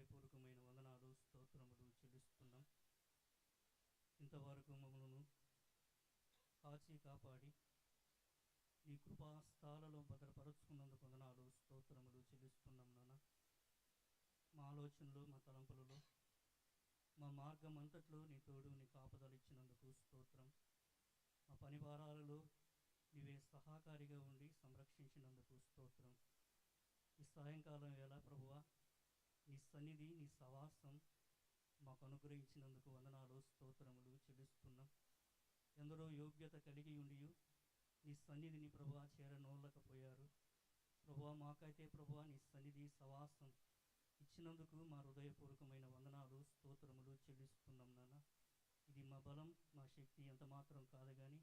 హృదయపూర్వకమైన వందనాలు స్తోత్రములు చెల్లిస్తున్నాం. ఇంతవరకు మమ్మల్ని కాచి కాపాడి నీ కృపాస్థాలలో భద్రపరుచుకున్నందుకు వందనాలు స్తోత్రములు చెల్లిస్తున్నాం. నాన్న, మా ఆలోచనలు, మా తలంపులలో, మా మార్గం అంతట్లో నీ తోడు, నీ కాపుదలు ఇచ్చినందుకు స్తోత్రం. మా పని భారాలలో నీవే సహకారిగా ఉండి సంరక్షించినందుకు స్తోత్రం. ఈ సాయంకాలం వేళ ప్రభువా, నీ సన్నిధి, నీ సవాసం మాకు అనుగ్రహించినందుకు వందనాలు స్తోత్రములు చెల్లిస్తున్నాం. ఎందరో యోగ్యత కలిగి ఉండి నీ సన్నిధిని ప్రభువా చేరనోళ్ళకపోయారు. ప్రభువా, మాకైతే ప్రభువా నీ సన్నిధి సవాసం ఇచ్చినందుకు మా హృదయపూర్వకమైన వందనాలు స్తోత్రములు చెల్లిస్తున్నాం. నాన్న, ఇది మా బలం, మా శక్తి ఎంత మాత్రం కాదు, కానీ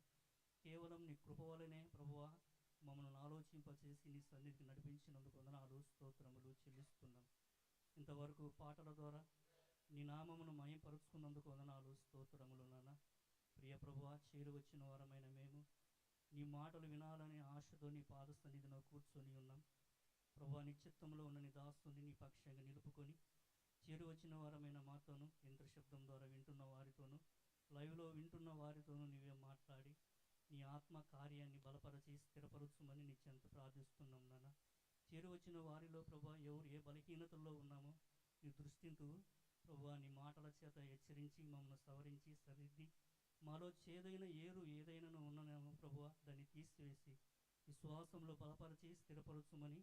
కేవలం నీ కృప వలనే ప్రభువా మమ్మల్ని ఆలోచింపచేసి నీ సన్నిధికి నడిపించినందుకు వందనాలు స్తోత్రములు చెల్లిస్తున్నాం. ఇంతవరకు పాటల ద్వారా నీ నామమును మహిమపరుచుకున్నందుకు వందనాలు స్తోత్రములు. నాన్న, ప్రియ ప్రభువా, చేరువచ్చిన వారమైన మేము నీ మాటలు వినాలనే ఆశతో నీ పాద సన్నిధిలో కూర్చొని ఉన్నాం. ప్రభువా, నీ చిత్తంలో ఉన్న నీ దాసుని నీ పక్షంగా నిలుపుకొని చేరువచ్చిన వారమైన మాతోను, యంత్ర శబ్దం ద్వారా వింటున్న వారితోనూ, లైవ్లో వింటున్న వారితోనూ నీవే మాట్లాడి నీ ఆత్మ కార్యాన్ని బలపరచి స్థిరపరచుమని నీ చెంత ప్రార్థిస్తున్నాం. నాన్న, చేరువచ్చిన వారిలో ప్రభువా ఎవరు ఏ బలహీనతల్లో ఉన్నామో నీ దృష్టింతూ ప్రభువా నీ మాటల చేత హెచ్చరించి మమ్మల్ని సవరించి సరిద్ది మాలో చేదైన ఏదైనా ఉన్నామో ప్రభువా దాన్ని తీసివేసి విశ్వాసంలో బలపరిచి స్థిరపరచుమని,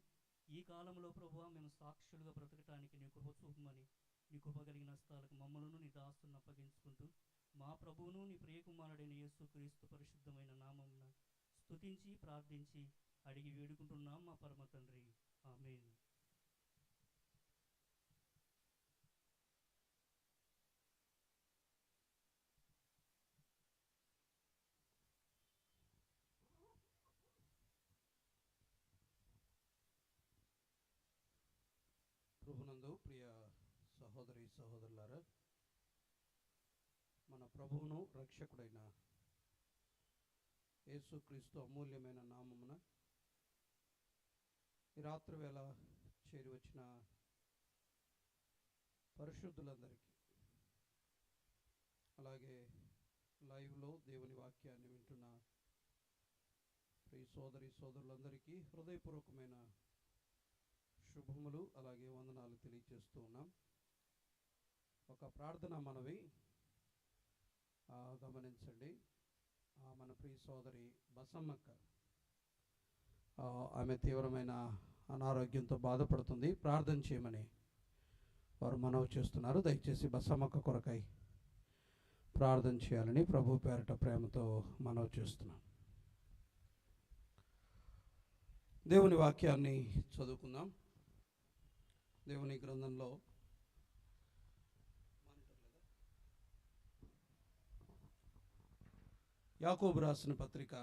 ఈ కాలంలో ప్రభువా మేము సాక్షులుగా బ్రతకటానికి నీ కృప చూపమని నీ కృప కలిగిన స్థాలకు మమ్మలను నీ దాసులను అప్పగించుకుంటూ మా ప్రభువును నీ ప్రియకుమారుడైన యేసుక్రీస్తు పరిశుద్ధమైన నామమున స్తుతించి ప్రార్థించి అడిగి వేడుకుంటున్నాం మా పరమ తండ్రి, ఆమేన్. ప్రభునందు ప్రియ సహోదరి సహోదరులారా, మన ప్రభువును రక్షకుడైన యేసుక్రీస్తు అమూల్యమైన నామమున ఈ రాత్రి వేళ చేరి వచ్చిన పరిశుద్ధులందరికీ, అలాగే లైవ్లో దేవుని వాక్యాన్ని వింటున్న ప్రియ సోదరి సోదరులందరికీ హృదయపూర్వకమైన శుభములు అలాగే వందనాలు తెలియజేస్తూ ఉన్నాం. ఒక ప్రార్థన మనవి గమనించండి. మన ప్రియ సోదరి బసమ్మక్క, ఆమె తీవ్రమైన అనారోగ్యంతో బాధపడుతుంది. ప్రార్థన చేయమని వారు మనవి చేస్తున్నారు. దయచేసి బసమ్మక్క కొరకై ప్రార్థన చేయాలని ప్రభు పేరట ప్రేమతో మనవి చేస్తున్నాం. దేవుని వాక్యాన్ని చదువుకుందాం. దేవుని గ్రంథంలో యాకోబు రాసిన పత్రిక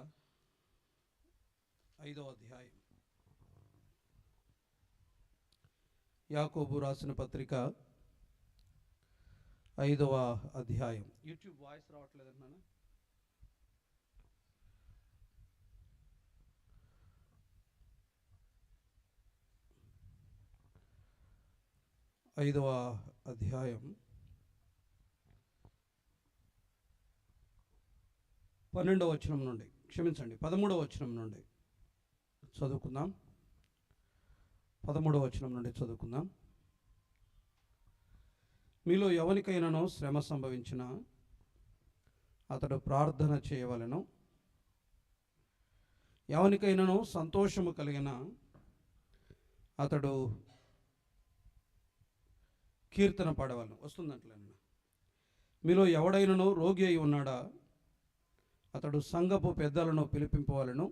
5వ అధ్యాయం. యాకోబు రాసిన పత్రిక 5వ అధ్యాయం. యూట్యూబ్ వాయిస్ రావట్లేదన్నా? 5వ అధ్యాయం 12వ వచనం నుండి, క్షమించండి 13వ వచనం నుండి చదువుకుందాం. 13వ వచనం నుండి చదువుకుందాం. మీలో ఎవరికైనానో శ్రమ సంభవించినా అతడు ప్రార్థన చేయవలెను. ఎవరికైనానో సంతోషము కలిగిన అతడు కీర్తన పాడవలను. వస్తుందంటలేనా? మీలో ఎవడైనానో రోగి అయి ఉన్నాడా, అతడు సంఘపు పెద్దలను పిలిపింపవలను.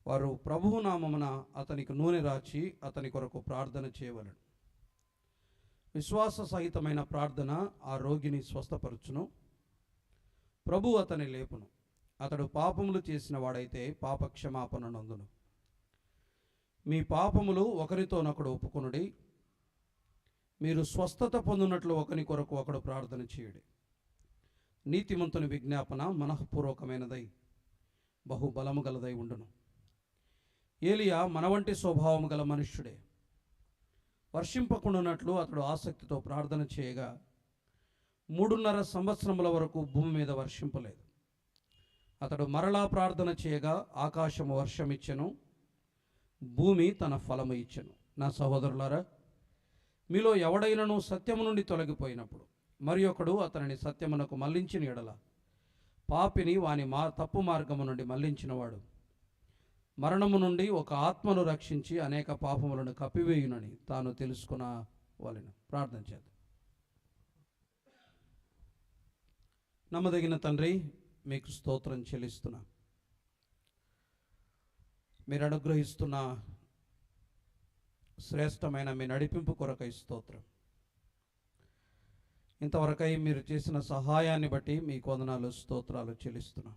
వారు ప్రభువు నామమున అతనికి నూనె రాచి అతని కొరకు ప్రార్థన చేయవలను. విశ్వాస సహితమైన ప్రార్థన ఆ రోగిని స్వస్థపరచును. ప్రభు అతని లేపును. అతడు పాపములు చేసిన వాడైతే పాప క్షమాపణ నందును. మీ పాపములు ఒకరితోనొకడు ఒప్పుకొనుడి. మీరు స్వస్థత పొందినట్లు ఒకరి కొరకు ఒకడు ప్రార్థన చేయుడి. నీతిమంతుని విజ్ఞాపన మనఃపూర్వకమైనదై బహుబలము గలదై ఉండును. ఏలియా మన వంటి స్వభావము గల మనుష్యుడే. వర్షింపకుండానట్లు అతడు ఆసక్తితో ప్రార్థన చేయగా 3.5 సంవత్సరముల వరకు భూమి మీద వర్షింపలేదు. అతడు మరలా ప్రార్థన చేయగా ఆకాశము వర్షమిచ్చెను, భూమి తన ఫలము ఇచ్చెను. నా సహోదరులారా, మీలో ఎవడైనను సత్యము నుండి తొలగిపోయినప్పుడు మరి ఒకడు అతనిని సత్యమునకు మళ్లించిన ఎడల పాపిని వాని తప్పు మార్గము నుండి మళ్లించినవాడు మరణము నుండి ఒక ఆత్మను రక్షించి అనేక పాపములను కప్పివేయునని తాను తెలుసుకునవలెను. ప్రార్థన చేద్దాం. నమ్మదగిన తండ్రి, మీకు స్తోత్రం చెల్లిస్తున్నా. మీరు అనుగ్రహిస్తున్న శ్రేష్టమైన మీ నడిపింపు కొరకై స్తోత్రం. ఇంతవరకై మీరు చేసిన సహాయాన్ని బట్టి మీ వందనాలు, స్తోత్రాలు చెల్లిస్తున్నాం.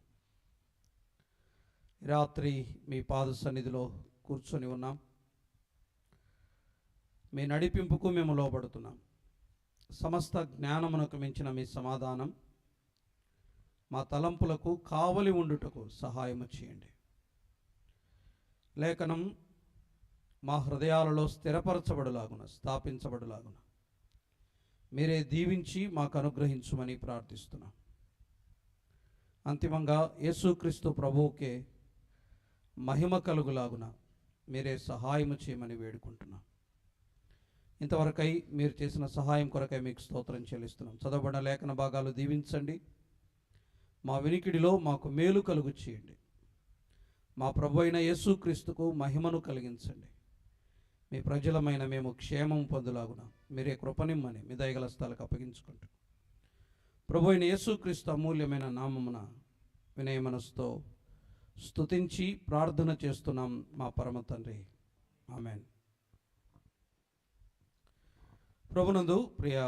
రాత్రి మీ పాద సన్నిధిలో కూర్చొని ఉన్నాం. మీ నడిపింపుకు మేము లోబడుతున్నాం. సమస్త జ్ఞానమునకు మించిన మీ సమాధానం మా తలంపులకు కావలి ఉండుటకు సహాయము చేయండి. లేఖనం మా హృదయాలలో స్థిరపరచబడులాగున, స్థాపించబడులాగున మీరే దీవించి మాకు అనుగ్రహించుమని ప్రార్థిస్తున్నాం. అంతిమంగా యేసుక్రీస్తు ప్రభువుకే మహిమ కలుగులాగున మీరే సహాయము చేయమని వేడుకుంటున్నాం. ఇంతవరకై మీరు చేసిన సహాయం కొరకై మీకు స్తోత్రం చెల్లిస్తున్నాం. చదవబడిన లేఖన భాగాలు దీవించండి. మా వినికిడిలో మాకు మేలు కలుగు చేయండి. మా ప్రభు అయిన యేసుక్రీస్తుకు మహిమను కలిగించండి. మీ ప్రజలమైన మేము క్షేమం పొందులాగున మీరే కృపనిమ్మని మీ దయగల స్థలకు అప్పగించుకుంటూ ప్రభు అయిన యేసుక్రీస్తు అమూల్యమైన నామమున వినయ మనసుతో స్తుతించి ప్రార్థన చేస్తున్నాం మా పరమ తండ్రి. ఆమెన్. ప్రభునందు ప్రియ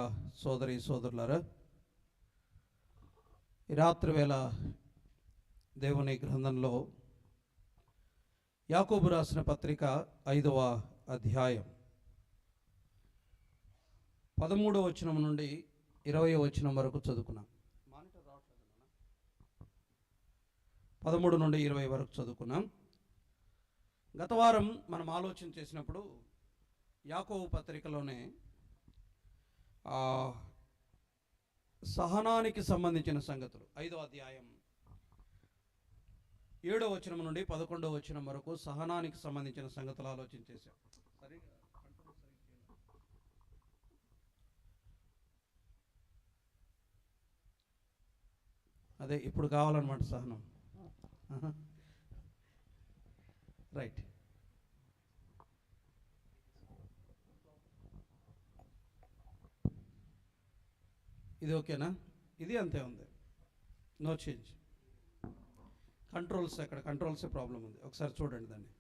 సోదరి సోదరులారా, ఈ రాత్రి వేళ దేవుని గ్రంథంలో యాకోబు రాసిన పత్రిక 5వ అధ్యాయం 13వ వచనం నుండి 20వ వచనం వరకు చదువుకున్నాం. 13 నుండి 20 వరకు చదువుకున్నాం. గత వారం మనం ఆలోచన చేసినప్పుడు యాకోబు పత్రికలోనే సహనానికి సంబంధించిన సంగతులు 5వ అధ్యాయం 7వ వచనం నుండి 11వ వచనం వరకు సహనానికి సంబంధించిన సంగతులు ఆలోచన చేశాం. అదే ఇప్పుడు కావాలన్నమాట సహనం. రైట్. ఇది ఓకేనా? ఇది అంతే ఉంది, నో చేంజ్. కంట్రోల్స్ ఎక్కడ? కంట్రోల్సే ప్రాబ్లం ఉంది. ఒకసారి చూడండి దాన్ని.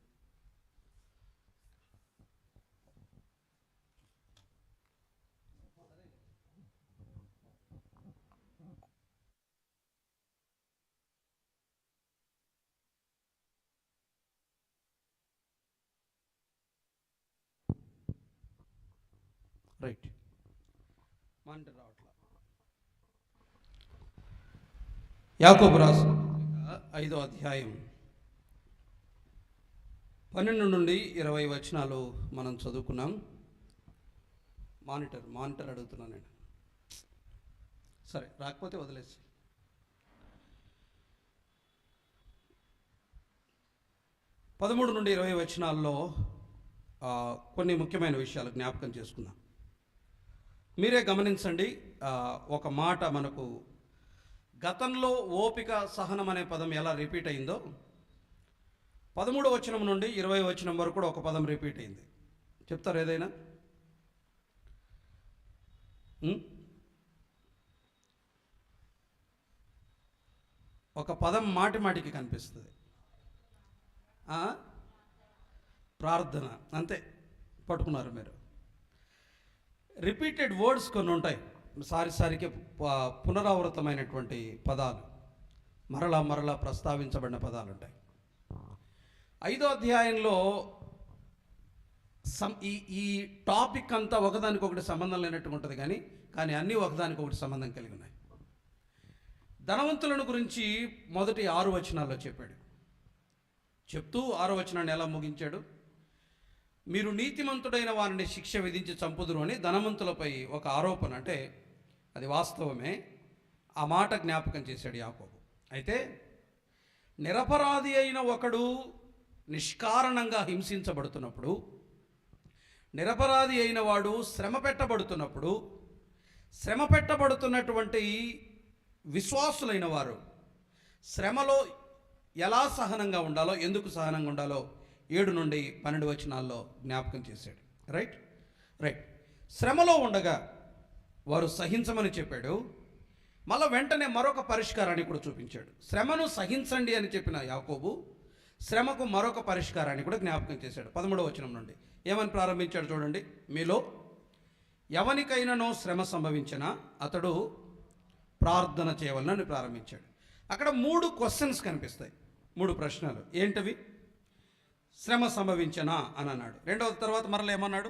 రైట్. మానిటర్ రావట్లా. యాకోబు రాసిన 5వ అధ్యాయం 12 నుండి 20 వచనాలు మనం చదువుకున్నాం. మానిటర్ అడుగుతున్నాను నేను. సరే, రాకపోతే వదిలేసి. పదమూడు నుండి 20 వచనాల్లో కొన్ని ముఖ్యమైన విషయాలు జ్ఞాపకం చేసుకుందాం. మీరే గమనించండి. ఒక మాట మనకు గతంలో ఓపిక, సహనం అనే పదం ఎలా రిపీట్ అయిందో 13వ వచనం నుండి 20వ వచనం వరకు కూడా ఒక పదం రిపీట్ అయింది. చెప్తారు ఏదైనా? ఒక పదం మాటి మాటికి కనిపిస్తుంది. ప్రార్థన. అంతే, పట్టుకున్నారు మీరు. రిపీటెడ్ వర్డ్స్ కొన్ని ఉంటాయి, సారికి పునరావృతమైనటువంటి పదాలు, మరలా ప్రస్తావించబడిన పదాలు ఉంటాయి. 5వ అధ్యాయంలో ఈ టాపిక్ అంతా ఒకదానికొకటి సంబంధం లేనట్టుగా ఉంటుంది, కానీ అన్నీ ఒకదానికొకటి సంబంధం కలిగి ఉన్నాయి. ధనవంతులను గురించి మొదటి 6 వచనాల్లో చెప్తూ 6వ వచనాన్ని ఎలా ముగించాడు? మీరు నీతిమంతుడైన వారిని శిక్ష విధించి చంపుదురు అని ధనవంతులపై ఒక ఆరోపణ, అంటే అది వాస్తవమే, ఆ మాట జ్ఞాపకం చేశాడు యాకోబు. అయితే నిరపరాధి అయిన ఒకడు నిష్కారణంగా హింసించబడుతున్నప్పుడు, నిరపరాధి అయిన వాడు శ్రమ పెట్టబడుతున్నప్పుడు, శ్రమ పెట్టబడుతున్నటువంటి విశ్వాసులైన వారు శ్రమలో ఎలా సహనంగా ఉండాలో, ఎందుకు సహనంగా ఉండాలో 7 నుండి 12 వచనాల్లో జ్ఞాపకం చేశాడు. రైట్. శ్రమలో ఉండగా వారు సహించమని చెప్పాడు. మళ్ళీ వెంటనే మరొక పరిష్కారాన్ని కూడా చూపించాడు. శ్రమను సహించండి అని చెప్పిన యాకోబు శ్రమకు మరొక పరిష్కారాన్ని కూడా జ్ఞాపకం చేశాడు. 13వ వచనం నుండి ఏమని ప్రారంభించాడు చూడండి. మీలో ఎవరికైనానో శ్రమ సంభవించినా అతడు ప్రార్థన చేయవలనని ప్రారంభించాడు. అక్కడ 3 క్వశ్చన్స్ కనిపిస్తాయి, 3 ప్రశ్నలు. ఏంటవి? శ్రమ సంభవించనా అని అన్నాడు. రెండవ తర్వాత మరలా ఏమన్నాడు?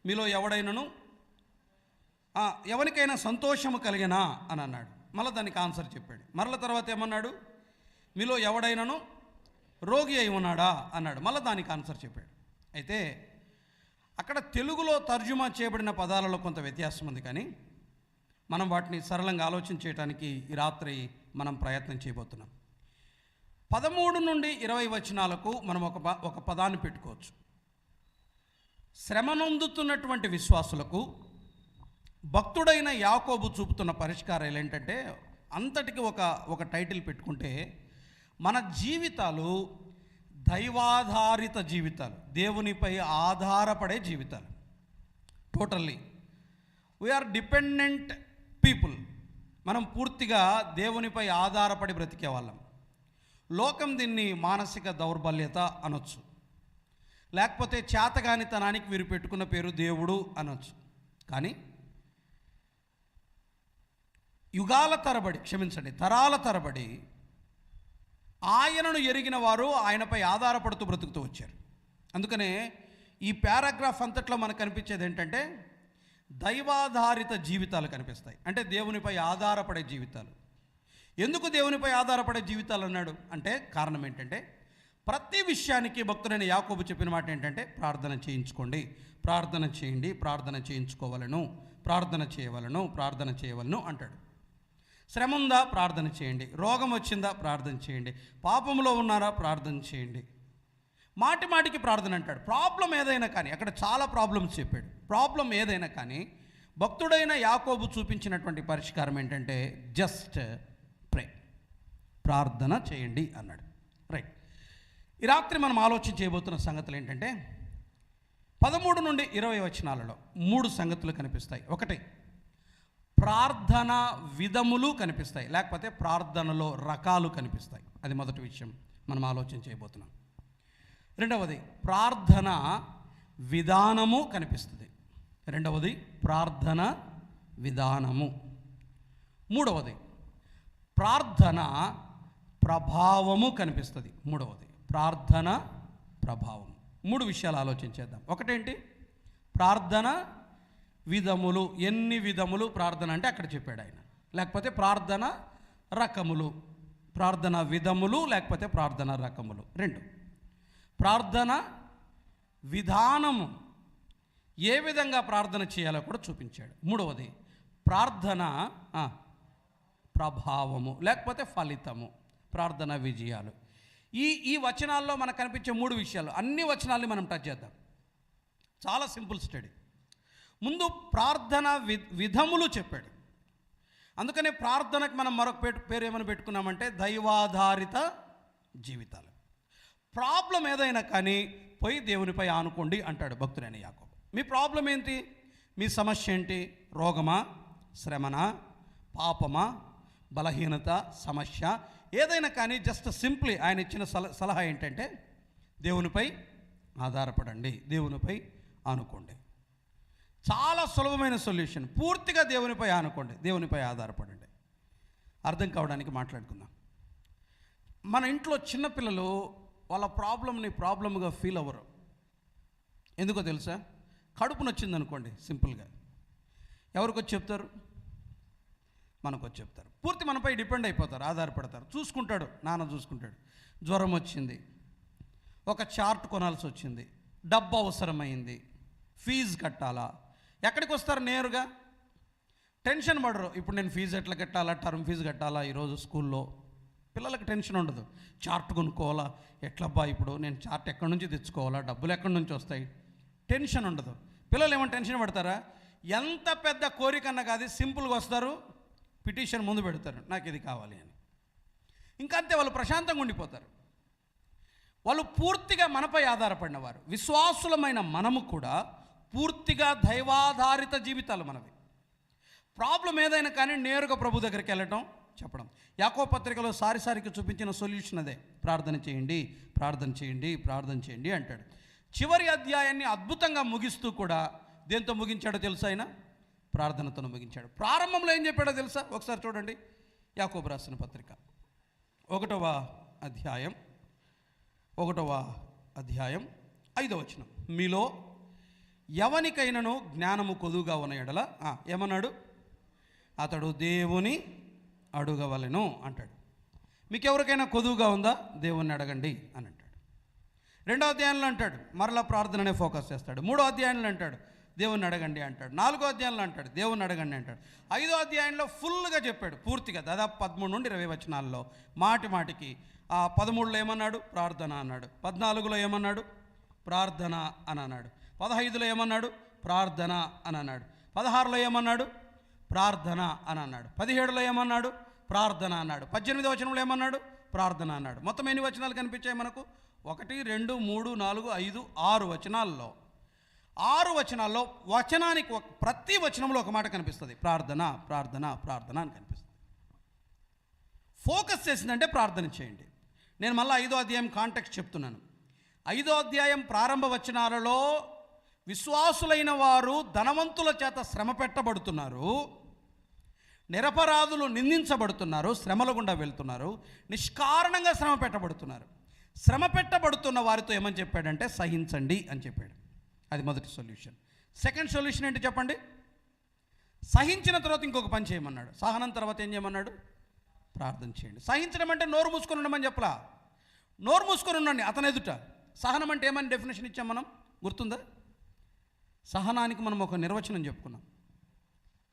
మీలో ఎవడైనాను ఎవరికైనా సంతోషము కలిగినా అని అన్నాడు. మళ్ళీ దానికి ఆన్సర్ చెప్పాడు. మరల తర్వాత ఏమన్నాడు? మీలో ఎవడైనాను రోగి అయి ఉన్నాడా అన్నాడు. మళ్ళీ దానికి ఆన్సర్ చెప్పాడు. అయితే అక్కడ తెలుగులో తర్జుమా చేయబడిన పదాలలో కొంత వ్యత్యాసం ఉంది, కానీ మనం వాటిని సరళంగా ఆలోచన చేయడానికి ఈ రాత్రి మనం ప్రయత్నం చేయబోతున్నాం. 13 నుండి 20 వచనాలకు మనం ఒక పదాన్ని పెట్టుకోవచ్చు. శ్రమ నొందుతున్నటువంటి విశ్వాసులకు భక్తుడైన యాకోబు చూపుతున్న పరిష్కారాలు ఏంటంటే, అంతటికి ఒక టైటిల్ పెట్టుకుంటే, మన జీవితాలు దైవాధారిత జీవితాలు, దేవునిపై ఆధారపడే జీవితాలు. Totally we are dependent people. మనం పూర్తిగా దేవునిపై ఆధారపడి బ్రతికే వాళ్ళం. లోకం దీన్ని మానసిక దౌర్బల్యత అనొచ్చు, లేకపోతే చేతగానితనానికి వీరు పెట్టుకున్న పేరు దేవుడు అనొచ్చు. కానీ యుగాల తరబడి, తరాల తరబడి ఆయనను ఎరిగిన వారు ఆయనపై ఆధారపడుతూ బ్రతుకుతూ వచ్చారు. అందుకనే ఈ పారాగ్రాఫ్ అంతట్లో మనకు కనిపించేది ఏంటంటే, దైవాధారిత జీవితాలు కనిపిస్తాయి. అంటే దేవునిపై ఆధారపడే జీవితాలు. ఎందుకు దేవునిపై ఆధారపడే జీవితాలు అన్నాడు అంటే, కారణం ఏంటంటే, ప్రతి విషయానికి భక్తుడైన యాకోబు చెప్పిన మాట ఏంటంటే, ప్రార్థన చేయించుకోండి, ప్రార్థన చేయండి, ప్రార్థన చేయించుకోవాలను, ప్రార్థన చేయవలను అంటాడు. శ్రమ ఉందా? ప్రార్థన చేయండి. రోగం వచ్చిందా? ప్రార్థన చేయండి. పాపంలో ఉన్నారా? ప్రార్థన చేయండి. మాటి మాటికి ప్రార్థన అంటాడు. ప్రాబ్లం ఏదైనా కానీ, అక్కడ చాలా ప్రాబ్లమ్స్ చెప్పాడు. ప్రాబ్లం ఏదైనా కానీ భక్తుడైన యాకోబు చూపించినటువంటి పరిష్కారం ఏంటంటే, జస్ట్ ప్రే, ప్రార్థన చేయండి అన్నాడు. రైట్. ఈ రాత్రి మనం ఆలోచన చేయబోతున్న సంగతులు ఏంటంటే, 13 నుండి 20 వచనాలలో 3 సంగతులు కనిపిస్తాయి. ఒకటి, ప్రార్థన విధములు కనిపిస్తాయి, లేకపోతే ప్రార్థనలో రకాలు కనిపిస్తాయి. అది మొదటి విషయం మనం ఆలోచన చేయబోతున్నాం. రెండవది, ప్రార్థన విధానము కనిపిస్తుంది. రెండవది, ప్రార్థన విధానము. మూడవది, ప్రార్థన ప్రభావము కనిపిస్తుంది. మూడవది, ప్రార్థన ప్రభావం. 3 విషయాలు ఆలోచించేద్దాం. ఒకటేంటి? ప్రార్థన విధములు. ఎన్ని విధములు ప్రార్థన అంటే అక్కడ చెప్పాడు ఆయన. లేకపోతే ప్రార్థన రకములు, ప్రార్థన విధములు లేకపోతే ప్రార్థన రకములు. 2, ప్రార్థన విధానము, ఏ విధంగా ప్రార్థన చేయాలో కూడా చూపించాడు. మూడవది, ప్రార్థన ప్రభావము లేకపోతే ఫలితము, ప్రార్థన విజయాలు. ఈ వచనాల్లో మనకు కనిపించే 3 విషయాలు, అన్ని వచనాల్ని మనం టచ్ చేద్దాం. చాలా సింపుల్ స్టడీ. ముందు ప్రార్థన విధములు చెప్పాడు. అందుకనే ప్రార్థనకు మనం మరొక పేరు ఏమని పెట్టుకున్నామంటే, దైవాధారిత జీవితాలు. ప్రాబ్లం ఏదైనా కానీ పోయి దేవునిపై ఆనుకోండి అంటాడు భక్తుడైన యాకోబు. మీ ప్రాబ్లం ఏంటి? మీ సమస్య ఏంటి? రోగమా, శ్రమనా, పాపమా, బలహీనత, సమస్య ఏదైనా కానీ జస్ట్ సింప్లీ ఆయన ఇచ్చిన సలహా ఏంటంటే, దేవునిపై ఆధారపడండి, దేవునిపై ఆనుకోండి. చాలా సులభమైన సొల్యూషన్. పూర్తిగా దేవునిపై ఆనుకోండి, దేవునిపై ఆధారపడండి. అర్థం కావడానికి మాట్లాడుకుందాం. మన ఇంట్లో చిన్నపిల్లలు వాళ్ళ ప్రాబ్లమ్ని ప్రాబ్లమ్గా ఫీల్ అవ్వరు. ఎందుకో తెలుసా? కడుపు నొచ్చింది అనుకోండి, సింపుల్గా ఎవరికి వచ్చి చెప్తారు? మనకు వచ్చి చెప్తారు. పూర్తి మనపై డిపెండ్ అయిపోతారు, ఆధారపడతారు. చూసుకుంటాడు, నాన్న చూసుకుంటాడు. జ్వరం వచ్చింది, ఒక చార్ట్ కొనాల్సి వచ్చింది, డబ్బు అవసరమైంది, ఫీజు కట్టాలా, ఎక్కడికి వస్తారు? నేరుగా టెన్షన్ పడరు. ఇప్పుడు నేను ఫీజు ఎట్లా కట్టాలా, టర్మ్ ఫీజు కట్టాలా, ఈరోజు స్కూల్లో పిల్లలకి టెన్షన్ ఉండదు. చార్ట్ కొనుక్కోవాలా, ఎట్లబ్బా ఇప్పుడు నేను చార్ట్ ఎక్కడి నుంచి తెచ్చుకోవాలా, డబ్బులు ఎక్కడి నుంచి వస్తాయి, టెన్షన్ ఉండదు. పిల్లలు ఏమైనా టెన్షన్ పడతారా? ఎంత పెద్ద కోరికన్నా కాదు, సింపుల్గా వస్తారు, పిటిషన్ ముందు పెడతారు, నాకు ఇది కావాలి అని. ఇంకంతే, వాళ్ళు ప్రశాంతంగా ఉండిపోతారు. వాళ్ళు పూర్తిగా మనపై ఆధారపడినవారు. విశ్వాసులమైన మనము కూడా పూర్తిగా దైవాధారిత జీవితాలు మనవి. ప్రాబ్లం ఏదైనా కానీ నేరుగా ప్రభు దగ్గరికి వెళ్ళటం, చెప్పడం. యాకోబు పత్రికలో సారికి చూపించిన సొల్యూషన్ అదే, ప్రార్థన చేయండి, ప్రార్థన చేయండి, ప్రార్థన చేయండి అంటాడు. చివరి అధ్యాయాన్ని అద్భుతంగా ముగిస్తూ కూడా దేంతో ముగించాడో తెలుసా? ఆయన ప్రార్థనతో ముగించాడు. ప్రారంభంలో ఏం చెప్పాడో తెలుసా? ఒకసారి చూడండి, యాకోబు రాసిన పత్రిక 1వ అధ్యాయం 5వ వచనం. మీలో ఎవనికైనాను జ్ఞానము కొదువుగా ఉన్న ఎడల ఏమన్నాడు? అతడు దేవుని అడుగవలెను అంటాడు. మీకు ఎవరికైనా కొదువుగా ఉందా? దేవుణ్ణి అడగండి అని అంటాడు. 2వ అధ్యాయంలో అంటాడు, మరలా ప్రార్థననే ఫోకస్ చేస్తాడు. 3వ అధ్యాయంలో అంటాడు, దేవుణ్ణి అడగండి అంటాడు. 4వ అధ్యాయంలో అంటాడు, దేవుణ్ణి అడగండి అంటాడు. 5వ అధ్యాయంలో ఫుల్గా చెప్పాడు, పూర్తిగా దాదాపు 13 నుండి 20 వచనాల్లో మాటి మాటికి. 13లో ఏమన్నాడు? ప్రార్థన అన్నాడు. 14లో ఏమన్నాడు? ప్రార్థన అని అన్నాడు. 15లో ఏమన్నాడు? ప్రార్థన అని అన్నాడు. 16లో ఏమన్నాడు? ప్రార్థన అని అన్నాడు. 17లో ఏమన్నాడు? ప్రార్థన అన్నాడు. 18వ వచనంలో ఏమన్నాడు? ప్రార్థన అన్నాడు. మొత్తం ఎన్ని వచనాలు కనిపించాయి మనకు? 1, 2, 3, 4, 5, 6 వచనాల్లో 6 వచనాల్లో వచనానికి ప్రతి వచనంలో ఒక మాట కనిపిస్తుంది, ప్రార్థన, ప్రార్థన, ప్రార్థన అని కనిపిస్తుంది. ఫోకస్ చేసిందంటే ప్రార్థన చేయండి. నేను మళ్ళీ 5వ అధ్యాయం కాంటెక్స్ట్ చెప్తున్నాను. 5వ అధ్యాయం ప్రారంభ వచనాలలో విశ్వాసులైన వారు ధనవంతుల చేత శ్రమ పెట్టబడుతున్నారు, నిరపరాధులు నిందించబడుతున్నారు, శ్రమల గుండా వెళ్తున్నారు, నిష్కారణంగా శ్రమ పెట్టబడుతున్నారు. శ్రమ పెట్టబడుతున్న వారితో ఏమని చెప్పాడంటే సహించండి అని చెప్పాడు. అది మొదటి సొల్యూషన్. సెకండ్ సొల్యూషన్ ఏంటి చెప్పండి? సహించిన తర్వాత ఇంకొక పని చేయమన్నాడు. సహనం తర్వాత ఏం చేయమన్నాడు? ప్రార్థన చేయండి. సహించడం అంటే నోరు మూసుకొని ఉండమని చెప్పలా, నోరు మూసుకొని ఉండండి అతను ఎదుట. సహనం అంటే ఏమని డెఫినేషన్ ఇచ్చాం మనం, గుర్తుందా? సహనానికి మనం ఒక నిర్వచనం చెప్పుకున్నాం.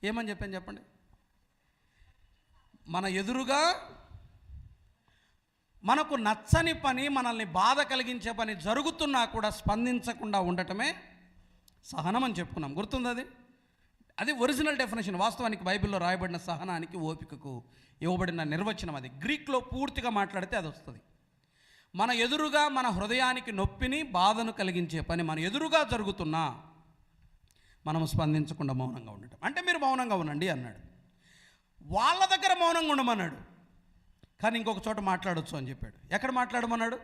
ఏమని చెప్పాను చెప్పండి? మన ఎదురుగా మనకు నచ్చని పని, మనల్ని బాధ కలిగించే పని జరుగుతున్నా కూడా స్పందించకుండా ఉండటమే సహనం అని చెప్పుకున్నాం. గుర్తుందా? అది ఒరిజినల్ డెఫినేషన్. వాస్తవానికి బైబిల్లో రాయబడిన సహనానికి, ఓపికకు ఇవ్వబడిన నిర్వచనం అది. గ్రీక్లో పూర్తిగా మాట్లాడితే అది వస్తుంది. మన ఎదురుగా మన హృదయానికి నొప్పిని, బాధను కలిగించే పని మన ఎదురుగా జరుగుతున్నా మనం స్పందించకుండా మౌనంగా ఉండటం. అంటే మీరు మౌనంగా ఉండండి అన్నాడు. వాళ్ళ దగ్గర మౌనంగా ఉండమన్నాడు, కానీ ఇంకొక చోట మాట్లాడొచ్చు అని చెప్పాడు. ఎక్కడ మాట్లాడమన్నాడు?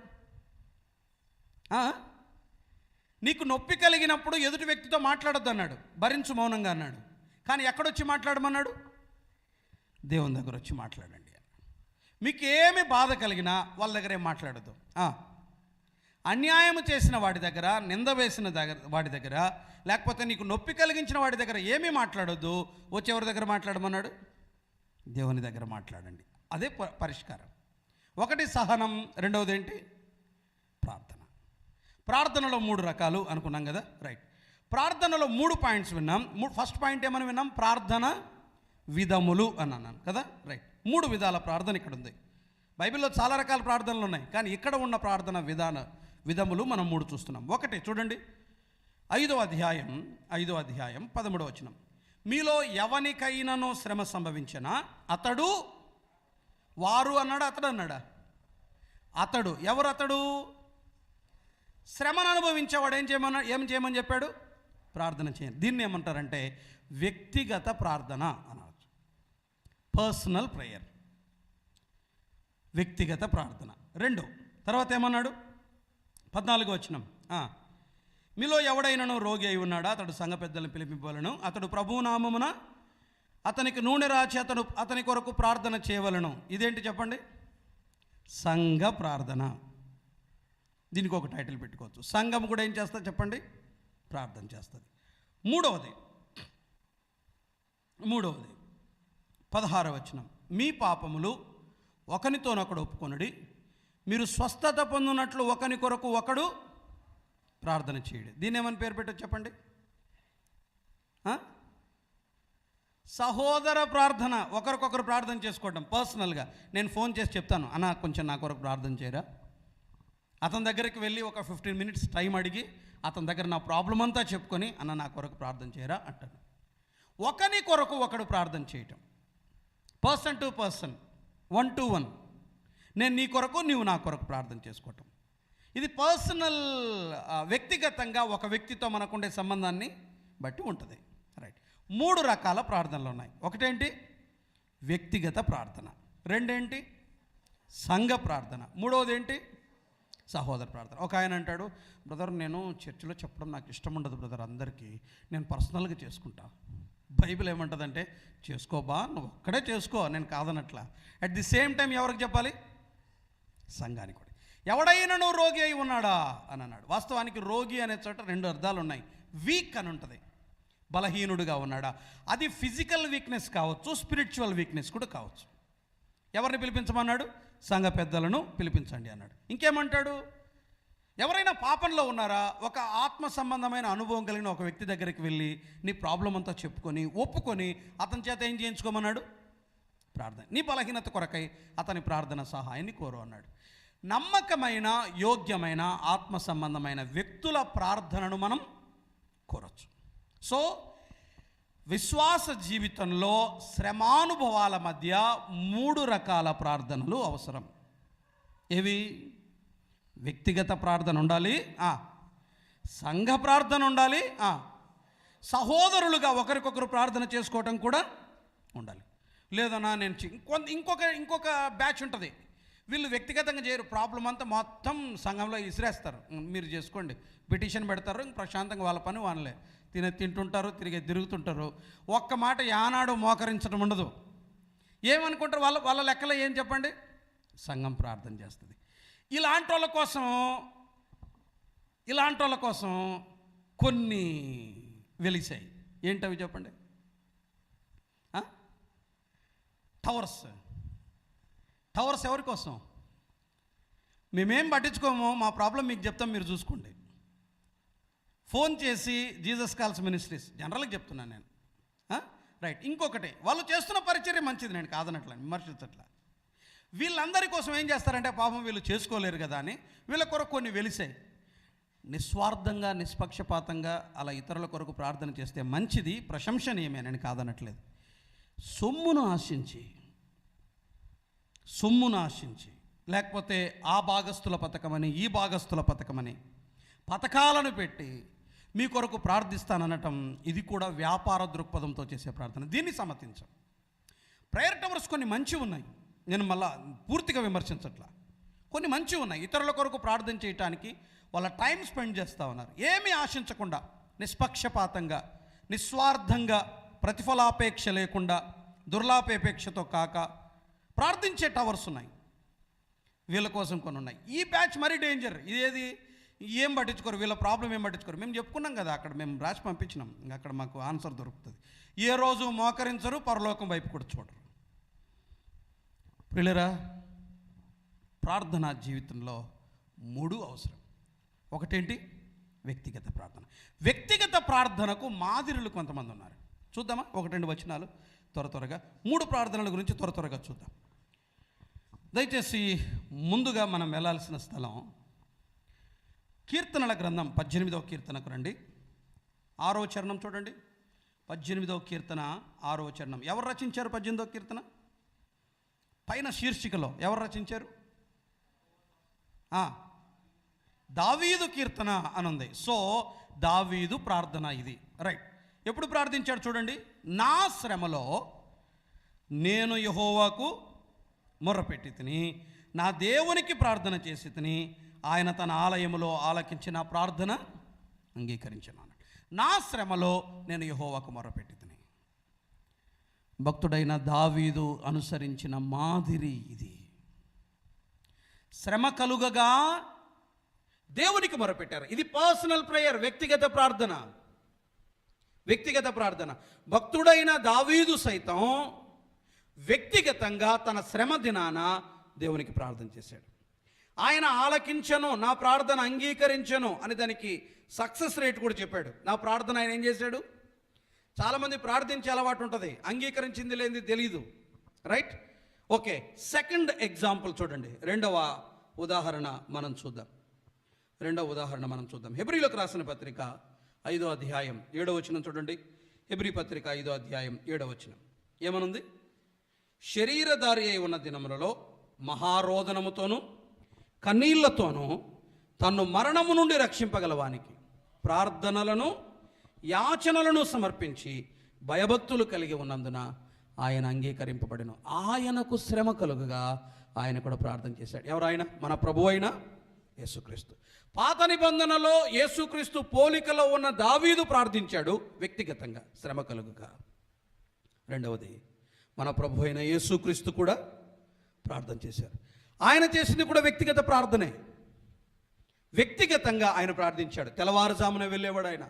నీకు నొప్పి కలిగినప్పుడు ఎదుటి వ్యక్తితో మాట్లాడొద్దు అన్నాడు, భరించు మౌనంగా అన్నాడు. కానీ ఎక్కడొచ్చి మాట్లాడమన్నాడు? దేవుని దగ్గర వచ్చి మాట్లాడండి అన్నాడు. మీకు ఏమి బాధ కలిగినా వాళ్ళ దగ్గర ఏం మాట్లాడద్దు. అన్యాయం చేసిన వాడి దగ్గర, నింద వేసిన వాడి దగ్గర, లేకపోతే నీకు నొప్పి కలిగించిన వాడి దగ్గర ఏమీ మాట్లాడొద్దు. వచ్చి ఎవరి దగ్గర మాట్లాడమన్నాడు? దేవుని దగ్గర మాట్లాడండి. అదే పరిష్కారం. ఒకటి సహనం, రెండవది ఏంటి? ప్రార్థన. ప్రార్థనలో 3 రకాలు అనుకున్నాం కదా, రైట్. ప్రార్థనలో 3 పాయింట్స్ విన్నాం. ఫస్ట్ పాయింట్ ఏమని విన్నాం? ప్రార్థన విధములు అని అన్నాను కదా, రైట్. 3 విధాల ప్రార్థన ఇక్కడ ఉంది. బైబిల్లో చాలా రకాల ప్రార్థనలు ఉన్నాయి, కానీ ఇక్కడ ఉన్న ప్రార్థన విధములు మనం 3 చూస్తున్నాం. ఒకటి చూడండి, 5వ అధ్యాయం 13వ వచనం. మీలో ఎవనికైనానో శ్రమ సంభవించినా అతడు, వారు అన్నాడా, అతడు అన్నాడా? అతడు. ఎవరు అతడు? శ్రమను అనుభవించేవాడు. ఏం చేయమని చెప్పాడు? ప్రార్థన చేయండి. దీన్ని ఏమంటారంటే వ్యక్తిగత ప్రార్థన అనవచ్చు. పర్సనల్ ప్రేయర్, వ్యక్తిగత ప్రార్థన. 2 తర్వాత ఏమన్నాడు? 14వ వచనం. మీలో ఎవడైనానో రోగి అయి ఉన్నాడా, అతడు సంఘ పెద్దలను పిలిపింపవలను, అతడు ప్రభువు నామమున అతనికి నూనె రాచి అతని కొరకు ప్రార్థన చేయవలను. ఇదేంటి చెప్పండి? సంఘ ప్రార్థన. దీనికి ఒక టైటిల్ పెట్టుకోవచ్చు. సంఘం కూడా ఏం చేస్తుంది చెప్పండి? ప్రార్థన చేస్తుంది. మూడవది 16వ వచనం. మీ పాపములు ఒకనితోనొకడు ఒప్పుకొనుడి, మీరు స్వస్థత పొందినట్లు ఒకని కొరకు ఒకడు ప్రార్థన చేయడం. దీన్ని ఏమని పేరు పెట్టచ్చు చెప్పండి? సహోదర ప్రార్థన. ఒకరికొకరు ప్రార్థన చేసుకోవడం. పర్సనల్గా నేను ఫోన్ చేసి చెప్తాను, అన్న కొంచెం నా కొరకు ప్రార్థన చేయరా. అతని దగ్గరికి వెళ్ళి ఒక 15 మినిట్స్ టైం అడిగి అతని దగ్గర నా ప్రాబ్లం అంతా చెప్పుకొని, అన్న నా కొరకు ప్రార్థన చేయరా అంటాను. ఒకని కొరకు ఒకడు ప్రార్థన చేయటం. Person to person, 1 to 1. నేను నీ కొరకు, నీవు నా కొరకు ప్రార్థన చేసుకోవటం. ఇది పర్సనల్, వ్యక్తిగతంగా ఒక వ్యక్తితో మనకుండే సంబంధాన్ని బట్టి ఉంటుంది. రైట్. 3 రకాల ప్రార్థనలు ఉన్నాయి. ఒకటేంటి? వ్యక్తిగత ప్రార్థన. రెండేంటి? సంఘ ప్రార్థన. మూడవది ఏంటి? సహోదర ప్రార్థన. ఒక ఆయన అంటాడు, బ్రదర్ నేను చర్చిలో చెప్పడం నాకు ఇష్టం ఉండదు బ్రదర్, అందరికీ నేను పర్సనల్గా చేసుకుంటా. బైబిల్ ఏమంటుందంటే చేసుకోబా, నువ్వు ఒక్కడే చేసుకో, నేను కాదనట్లా. అట్ ది సేమ్ టైం ఎవరికి చెప్పాలి? సంఘానికి కూడా. ఎవడైనా నువ్వు రోగి అయి ఉన్నాడా అని అన్నాడు. వాస్తవానికి రోగి అనే చోట 2 అర్థాలు ఉన్నాయి. వీక్ అని ఉంటుంది, బలహీనుడుగా ఉన్నాడా. అది ఫిజికల్ వీక్నెస్ కావచ్చు, స్పిరిచువల్ వీక్నెస్ కూడా కావచ్చు. ఎవరిని పిలిపించమన్నాడు? సంఘ పెద్దలను పిలిపించండి అన్నాడు. ఇంకేమంటాడు? ఎవరైనా పాపంలో ఉన్నారా, ఒక ఆత్మ సంబంధమైన అనుభవం కలిగిన ఒక వ్యక్తి దగ్గరికి వెళ్ళి నీ ప్రాబ్లం అంతా చెప్పుకొని ఒప్పుకొని అతని చేత ఏం చేయించుకోమన్నాడు? ప్రార్థన. నీ బలహీనత కొరకై అతని ప్రార్థన సహాయాన్ని కోరు అన్నాడు. నమ్మకమైన, యోగ్యమైన, ఆత్మ సంబంధమైన వ్యక్తుల ప్రార్థనను మనం కోరచ్చు. సో విశ్వాస జీవితంలో శ్రమానుభవాల మధ్య 3 రకాల ప్రార్థనలు అవసరం. ఏవి? వ్యక్తిగత ప్రార్థన ఉండాలి, సంఘ ప్రార్థన ఉండాలి, సహోదరులుగా ఒకరికొకరు ప్రార్థన చేసుకోవటం కూడా ఉండాలి. లేదన్నా నేను ఇంకొక బ్యాచ్ ఉంటుంది, వీళ్ళు వ్యక్తిగతంగా చేయరు, ప్రాబ్లం అంతా మొత్తం సంఘంలో ఇసిరేస్తారు. మీరు చేసుకోండి, పిటిషన్ పెడతారు, ప్రశాంతంగా వాళ్ళ పని వాళ్ళే తింటుంటారు, తిరుగుతుంటారు. ఒక్క మాట యానాడు మోకరించడం ఉండదు. ఏమనుకుంటారు? వాళ్ళ లెక్కలో ఏం చెప్పండి? సంఘం ప్రార్థన చేస్తుంది. ఇలాంటి వాళ్ళ కోసం కొన్ని వెలిసాయి. ఏంటవి చెప్పండి? టవర్స్ ఎవరి కోసం? మేమేం పట్టించుకోము, మా ప్రాబ్లం మీకు చెప్తాం, మీరు చూసుకోండి. ఫోన్ చేసి జీసస్ కాల్స్ మినిస్ట్రీస్, జనరల్గా చెప్తున్నాను నేను. రైట్. ఇంకొకటి, వాళ్ళు చేస్తున్న పరిచర్య మంచిది, నేను కాదనట్లా, విమర్శించట్లా. వీళ్ళందరి కోసం ఏం చేస్తారంటే పాపం వీళ్ళు చేసుకోలేరు కదా అని వీళ్ళ కొరకు కొన్ని వెలిసాయి. నిస్వార్థంగా, నిష్పక్షపాతంగా అలా ఇతరుల కొరకు ప్రార్థన చేస్తే మంచిది, ప్రశంసనీయమే, నేను కాదనట్లేదు. సొమ్మును ఆశించి లేకపోతే ఆ భాగస్థుల పథకమని, ఈ భాగస్థుల పథకమని పథకాలను పెట్టి మీ కొరకు ప్రార్థిస్తాననటం, ఇది కూడా వ్యాపార దృక్పథంతో చేసే ప్రార్థన. దీన్ని సమ్మతించం. ప్రేయర్ టవర్స్ కొన్ని మంచి ఉన్నాయి, నేను మళ్ళా పూర్తిగా విమర్శించట్లా. కొన్ని మంచి ఉన్నాయి, ఇతరుల కొరకు ప్రార్థన చేయటానికి వాళ్ళ టైం స్పెండ్ చేస్తూ ఉన్నారు. ఏమీ ఆశించకుండా, నిష్పక్షపాతంగా, నిస్వార్థంగా, ప్రతిఫలాపేక్ష లేకుండా, దుర్లాపేక్షతో కాక ప్రార్థించే టవర్స్ ఉన్నాయి. వీళ్ళ కోసం కొన్ని ఉన్నాయి. ఈ బ్యాచ్ మరీ డేంజర్. ఇదేది? ఏం పట్టించుకోరు, వీళ్ళ ప్రాబ్లం ఏం పట్టించుకోరు. మేము చెప్పుకున్నాం కదా, అక్కడ మేము రాసి పంపించినాం, ఇంకా అక్కడ మాకు ఆన్సర్ దొరుకుతుంది. ఏ రోజు మోకరించరు, పరలోకం వైపు కూడా చూడరు. పిల్లరా, ప్రార్థనా జీవితంలో 3 అవసరం. ఒకటేంటి? వ్యక్తిగత ప్రార్థన. వ్యక్తిగత ప్రార్థనకు మాదిరులు కొంతమంది ఉన్నారు. చూద్దామా? 1-2 వచనాలు త్వరగా 3 ప్రార్థనల గురించి త్వరగా చూద్దాం. దయచేసి ముందుగా మనం వెళ్ళాల్సిన స్థలం కీర్తనల గ్రంథం 18వ కీర్తనకు రండి. 6వ చరణం చూడండి. 18వ కీర్తన 6వ చరణం. ఎవరు రచించారు 18వ కీర్తన? పైన శీర్షికలో ఎవరు రచించారు? దావీదు కీర్తన అనుంది. సో దావీదు ప్రార్థన ఇది. రైట్. ఎప్పుడు ప్రార్థించాడు చూడండి. నా శ్రమలో నేను యెహోవాకు మొర్రపెట్టి తిని, నా దేవునికి ప్రార్థన చేసి తిని, ఆయన తన ఆలయములో ఆలకించి నా ప్రార్థన అంగీకరించినాను. నా శ్రమలో నేను యెహోవాకు మొర్రపెట్టి తిని. భక్తుడైన దావీదు అనుసరించిన మాదిరి ఇది. శ్రమ కలుగగా దేవునికి మొరపెట్టారు. ఇది పర్సనల్ ప్రేయర్, వ్యక్తిగత ప్రార్థన. భక్తుడైన దావీదు సైతం వ్యక్తిగతంగా తన శ్రమ దినాన దేవునికి ప్రార్థన చేశాడు. ఆయన ఆలకించను, నా ప్రార్థన అంగీకరించను అని దానికి సక్సెస్ రేట్ కూడా చెప్పాడు. నా ప్రార్థన ఆయన ఏం చేశాడు? చాలామంది ప్రార్థించే అలవాటు ఉంటుంది, అంగీకరించింది లేనిది తెలీదు, రైట్? ఓకే, సెకండ్ ఎగ్జాంపుల్ చూడండి. రెండవ ఉదాహరణ మనం చూద్దాం. హెబ్రీలకు రాసిన పత్రిక 5వ అధ్యాయం 7వ వచనం చూడండి. హెబ్రీ పత్రిక 5వ అధ్యాయం 7వ వచనం ఏమనుంది? శరీరధారి అయి ఉన్న దినములలో మహారోదనముతోనూ కన్నీళ్లతోనూ తన్ను మరణము నుండి రక్షింపగలవానికి ప్రార్థనలను యాచనలను సమర్పించి భయభక్తులు కలిగి ఉన్నందున ఆయన అంగీకరింపబడెను. ఆయనకు శ్రమ కలుగుగా ఆయన కూడా ప్రార్థన చేశాడు. ఎవరాయన? మన ప్రభు అయిన యేసుక్రీస్తు. పాత నిబంధనలో యేసుక్రీస్తు పోలికలో ఉన్న దావీదు ప్రార్థించాడు వ్యక్తిగతంగా శ్రమ కలుగుగా. రెండవది, మన ప్రభు అయిన యేసుక్రీస్తు కూడా ప్రార్థన చేశారు. ఆయన చేసింది కూడా వ్యక్తిగత ప్రార్థనే. వ్యక్తిగతంగా ఆయన ప్రార్థించాడు. తెల్లవారుజామున వెళ్ళేవాడు ఆయన,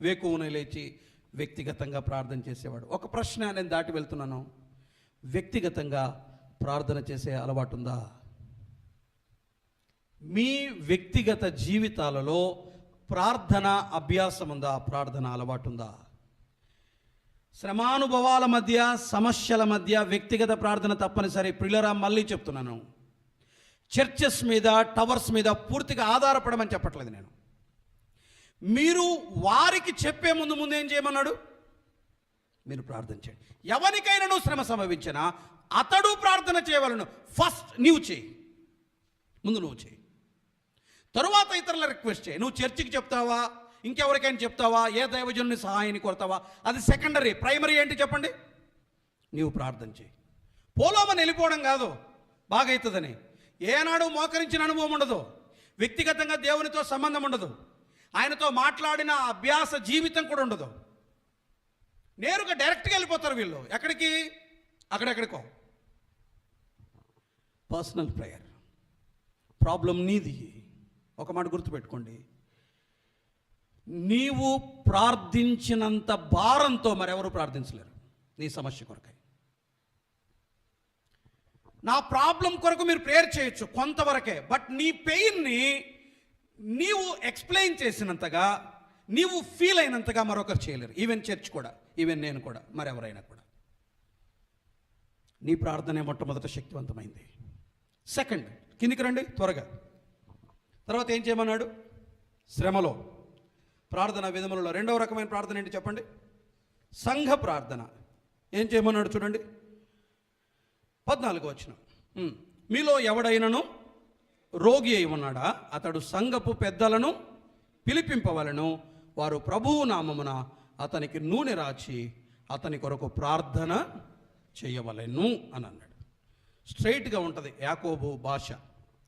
వేకువన లేచి వ్యక్తిగతంగా ప్రార్థన చేసేవాడు. ఒక ప్రశ్న నేను దాటి వెళ్తున్నాను, వ్యక్తిగతంగా ప్రార్థన చేసే అలవాటు ఉందా? మీ వ్యక్తిగత జీవితాలలో ప్రార్థన అభ్యాసం ఉందా? ప్రార్థన అలవాటు ఉందా? శ్రమానుభవాల మధ్య, సమస్యల మధ్య వ్యక్తిగత ప్రార్థన తప్పనిసరి. ప్రియులరా, మళ్ళీ చెప్తున్నాను, చర్చెస్ మీద, టవర్స్ మీద పూర్తిగా ఆధారపడమని చెప్పట్లేదు నేను. మీరు వారికి చెప్పే ముందు ఏం చేయమన్నాడు? మీరు ప్రార్థన చేయండి. ఎవరికైనా నువ్వు శ్రమ సంభవించినా అతడు ప్రార్థన చేయవలను. ఫస్ట్ నీవు చేయి, ముందు నువ్వు చేయి, తరువాత ఇతరుల రిక్వెస్ట్ చేయి. నువ్వు చర్చికి చెప్తావా, ఇంకెవరికైనా చెప్తావా, ఏ దైవజనుని సహాయాన్ని కొడతావా, అది సెకండరీ. ప్రైమరీ ఏంటి చెప్పండి? నీవు ప్రార్థన చేయి. పోలోమని వెళ్ళిపోవడం కాదు బాగవుతుందని. ఏనాడు మోకరించిన అనుభవం ఉండదు, వ్యక్తిగతంగా దేవునితో సంబంధం ఉండదు, ఆయనతో మాట్లాడిన అభ్యాస జీవితం కూడా ఉండదు. నేరుగా డైరెక్ట్గా వెళ్ళిపోతారు వీళ్ళు. ఎక్కడికి? అక్కడెక్కడికో. Personal prayer. ప్రాబ్లం నీది. ఒక మాట గుర్తుపెట్టుకోండి, నీవు ప్రార్థించినంత భారంతో మరెవరు ప్రార్థించలేరు నీ సమస్య కొరకై. నా ప్రాబ్లం కొరకు మీరు ప్రేయర్ చేయొచ్చు కొంతవరకే, బట్ నీ పెయిన్ని నీవు ఎక్స్ప్లెయిన్ చేసినంతగా, నీవు ఫీల్ అయినంతగా మరొకరు చేయలేరు. ఈవెన్ చర్చ్ కూడా, ఈవెన్ నేను కూడా, మరెవరైనా కూడా. నీ ప్రార్థనే మొట్టమొదట శక్తివంతమైంది. సెకండ్, కిందికి రండి త్వరగా. తర్వాత ఏం చేయమన్నాడు? శ్రమలో ప్రార్థన విధములలో రెండవ రకమైన ప్రార్థన ఏంటి చెప్పండి? సంఘ ప్రార్థన. ఏం చేయమన్నాడు చూడండి, 14వ వచనం. మీలో ఎవడైనను రోగి అయి ఉన్నాడా, అతడు సంఘపు పెద్దలను పిలిపింపవలను, వారు ప్రభువు నామమున అతనికి నూనె రాచి అతని కొరకు ప్రార్థన చేయవలెను అని అన్నాడు. స్ట్రైట్గా ఉంటుంది, యాకోబు భాష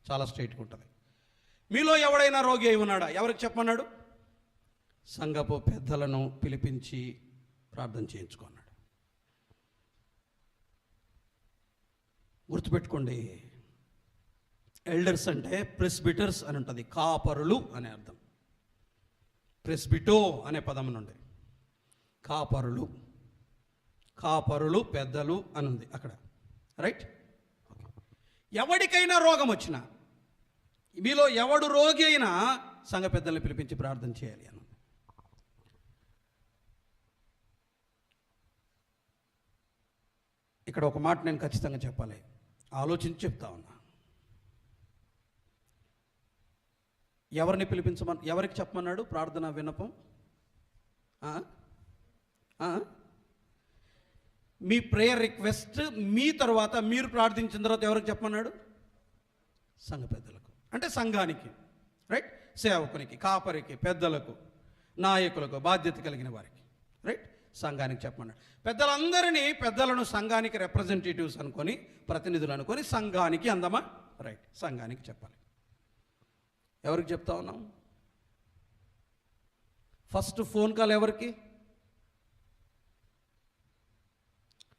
చాలా స్ట్రైట్గా ఉంటుంది. మీలో ఎవడైనా రోగి అయి ఉన్నాడా, ఎవరికి చెప్పమన్నాడు? సంఘపు పెద్దలను పిలిపించి ప్రార్థన చేయించుకున్నాడు. గుర్తుపెట్టుకోండి, ఎల్డర్స్ అంటే ప్రెస్బిటర్స్ అని ఉంటుంది, కాపరులు అనే అర్థం. ప్రెస్బిటో అనే పదం నుండి కాపరులు, కాపరులు పెద్దలు అని ఉంది అక్కడ, రైట్? ఎవరికైనా రోగం వచ్చినా, మీలో ఎవడు రోగి అయినా సంఘ పెద్దల్ని పిలిపించి ప్రార్థన చేయాలి అని. ఇక్కడ ఒక మాట నేను ఖచ్చితంగా చెప్పాలి, ఆలోచించి చెప్తా ఉన్నా. ఎవరిని ఎవరికి చెప్పమన్నాడు ప్రార్థన విన్నపం? మీ ప్రేయర్ రిక్వెస్ట్ మీ తర్వాత మీరు ప్రార్థించిన తర్వాత ఎవరికి చెప్పమన్నాడు? సంఘ పెద్దలకు, అంటే సంఘానికి, రైట్? సేవకునికి, కాపరికి, పెద్దలకు, నాయకులకు, బాధ్యత కలిగిన వారికి, రైట్? సంఘానికి చెప్పమన్నాడు. పెద్దలను సంఘానికి రిప్రజెంటేటివ్స్ అనుకొని, ప్రతినిధులు అనుకొని సంఘానికి అందమా? రైట్, సంఘానికి చెప్పాలి. ఎవరికి చెప్తా ఉన్నాం? ఫస్ట్ ఫోన్ కాల్ ఎవరికి?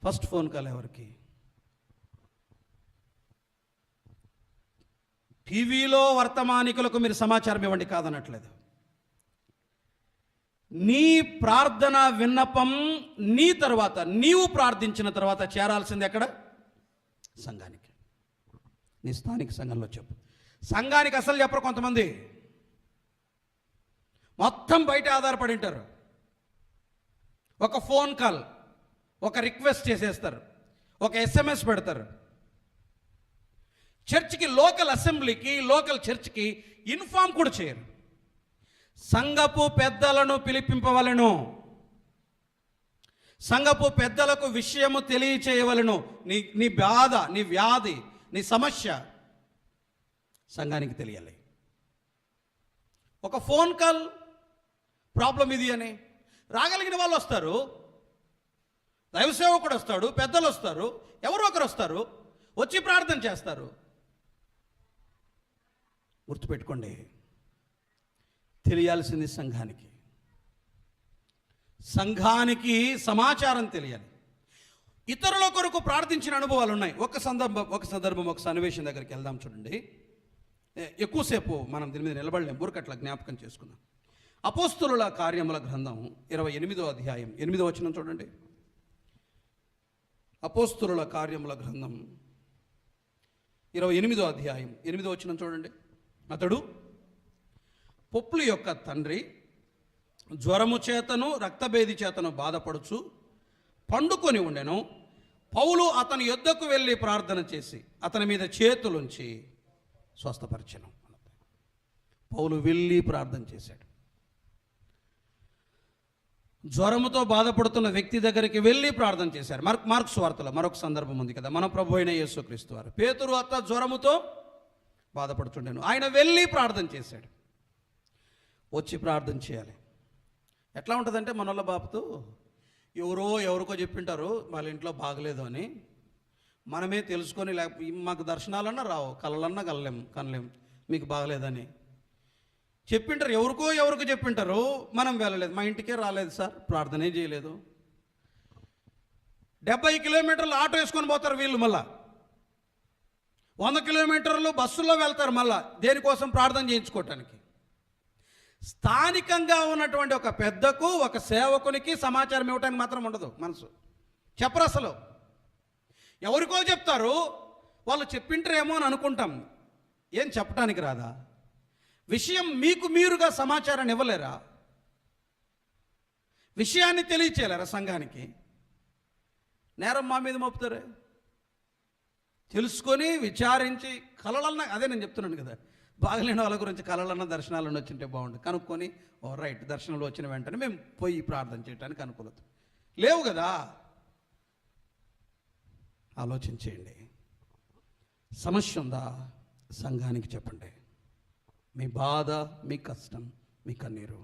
ఫస్ట్ ఫోన్ కాల్ ఎవరికి? టీవీలో వర్తమానికులకు మీరు సమాచారం ఇవ్వండి, కాదనట్లేదు. నీ ప్రార్థన విన్నపం నీ తర్వాత, నీవు ప్రార్థించిన తర్వాత చేరాల్సింది ఎక్కడ? సంఘానికి. నీ స్థానిక సంఘంలో చెప్పు. సంఘానికి అసలు చెప్పరు కొంతమంది, మొత్తం బయట ఆధారపడి ఉంటారు. ఒక ఫోన్ కాల్, ఒక రిక్వెస్ట్ చేసేస్తారు, ఒక SMS పెడతారు. చర్చ్కి, లోకల్ అసెంబ్లీకి, లోకల్ చర్చ్కి ఇన్ఫార్మ్ కూడా చేయరు. సంఘపు పెద్దలను పిలిపింపవలను, సంఘపు పెద్దలకు విషయము తెలియచేయవలను. నీ బాధ, నీ వ్యాధి, నీ సమస్య సంఘానికి తెలియాలి. ఒక ఫోన్ కాల్, ప్రాబ్లం ఇది అని రాగలిగిన వాళ్ళు వస్తారు, దైవ సేవకుడు వస్తాడు, పెద్దలు వస్తారు, ఎవరో ఒకరు వస్తారు, వచ్చి ప్రార్థన చేస్తారు. గుర్తుపెట్టుకోండి, తెలియాల్సింది సంఘానికి. సంఘానికి సమాచారం తెలియాలి. ఇతరుల కొరకు ప్రార్థించిన అనుభవాలు ఉన్నాయి. ఒక సందర్భం ఒక సన్నివేశం దగ్గరికి వెళ్దాం. చూడండి, ఎక్కువసేపు మనం దీని మీద నిలబడలేం, ఊరికట్లా జ్ఞాపకం చేసుకుందాం. అపోస్తలుల కార్యముల గ్రంథం 28వ అధ్యాయం 8వ వచనం చూడండి. అపోస్తలుల కార్యముల గ్రంథం 28వ అధ్యాయం 8వ వచనం చూడండి. అతడు పొప్లు యొక్క తండ్రి జ్వరము చేతను రక్తభేది చేతను బాధపడుచు పండుకొని ఉండెను. పౌలు అతని యొద్దకు వెళ్ళి ప్రార్థన చేసి అతని మీద చేతులుంచి స్వస్థపరిచెను. పౌలు వెళ్ళి ప్రార్థన చేశాడు. జ్వరముతో బాధపడుతున్న వ్యక్తి దగ్గరికి వెళ్ళి ప్రార్థన చేశారు. మార్క్స్ వార్తలో మరొక సందర్భం ఉంది కదా, మన ప్రభు అయిన యేసుక్రీస్తు వారు. పేతురు అత్త జ్వరముతో బాధపడుతుండేను, ఆయన వెళ్ళి ప్రార్థన చేశాడు. వచ్చి ప్రార్థన చేయాలి. ఎట్లా ఉంటుందంటే, మనోళ్ళ బాపుతూ ఎవరికో చెప్పింటారు వాళ్ళ ఇంట్లో బాగలేదు అని, మనమే తెలుసుకొని, లేకపోతే మాకు దర్శనాలన్నా రావు, కళ్ళన్నా కనలేం మీకు బాగలేదని చెప్పింటారు. ఎవరికో చెప్పింటారు, మనం వెళ్ళలేదు, మా ఇంటికే రాలేదు సార్, ప్రార్థనే చేయలేదు. 70 కిలోమీటర్లు ఆటో వేసుకొని పోతారు వీళ్ళు, మళ్ళా 100 కిలోమీటర్లు బస్సులో వెళ్తారు, మళ్ళా దేనికోసం? ప్రార్థన చేయించుకోవటానికి. స్థానికంగా ఉన్నటువంటి ఒక పెద్దకు, ఒక సేవకునికి సమాచారం ఇవ్వటానికి మాత్రం ఉండదు మనసు, చెప్పరు అసలు. ఎవరికో చెప్తారు, వాళ్ళు చెప్పింటారేమో అని అనుకుంటాం. ఏం చెప్పడానికి రాదా? విషయం మీకు మీరుగా సమాచారాన్ని ఇవ్వలేరా? విషయాన్ని తెలియచేయలేరా సంఘానికి? నేరం మా మీద మోపుతారే. తెలుసుకొని విచారించి కలలన్నా, అదే నేను చెప్తున్నాను కదా, బాగలేని వాళ్ళ గురించి కలలన్నా దర్శనాలన్నా వచ్చింటే బాగుంటుంది. కనుక్కొని రైట్, దర్శనంలో వచ్చిన వెంటనే మేము పోయి ప్రార్థన చేయడానికి అనుకూలత లేవు కదా. ఆలోచించేయండి. సమస్య ఉందా? సంఘానికి చెప్పండి. మీ బాధ, మీ కష్టం, మీ కన్నీరు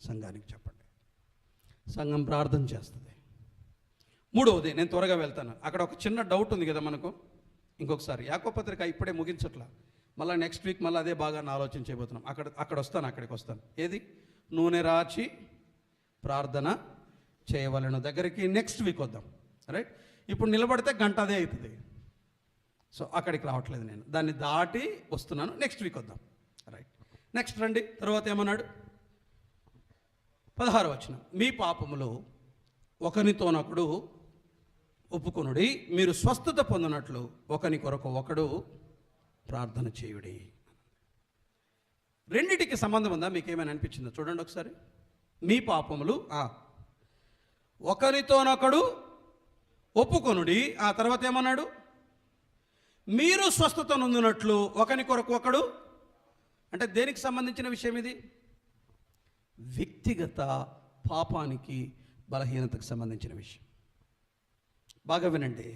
సంఘానికి చెప్పండి. సంఘం ప్రార్థన చేస్తుంది. మూడవది, నేను త్వరగా వెళ్తాను, అక్కడ ఒక చిన్న డౌట్ ఉంది కదా మనకు. ఇంకొకసారి యాకోబు పత్రిక ఇప్పుడే ముగించట్లా, మళ్ళీ నెక్స్ట్ వీక్ మళ్ళీ అదే బాగా ఆలోచన చేయబోతున్నాం. అక్కడికి వస్తాను. ఏది? నూనె రాచి ప్రార్థన చేయవలను దగ్గరికి నెక్స్ట్ వీక్ వద్దాం. రైట్, ఇప్పుడు నిలబడితే గంట అదే అవుతుంది. సో అక్కడికి రావట్లేదు, నేను దాన్ని దాటి వస్తున్నాను. నెక్స్ట్ వీక్ వద్దాం. రైట్, నెక్స్ట్ రండి. తర్వాత ఏమన్నాడు? 16వ వచనం, మీ పాపములు ఒకనితోనొకడు ఒప్పుకొనుడి, మీరు స్వస్థత పొందినట్లు ఒకని కొరకు ఒకడు ప్రార్థన చేయుడి. రెండిటికి సంబంధం ఉందా? మీకు ఏమైనా అనిపించిందో చూడండి ఒకసారి. మీ పాపములు ఒకరితోనొకడు ఒప్పుకొనుడి, ఆ తర్వాత ఏమన్నాడు? మీరు స్వస్థత నొందినట్లు ఒకని కొరకు ఒకడు. అంటే దేనికి సంబంధించిన విషయం ఇది? వ్యక్తిగత పాపానికి, బలహీనతకు సంబంధించిన విషయం. బాగా వినండి.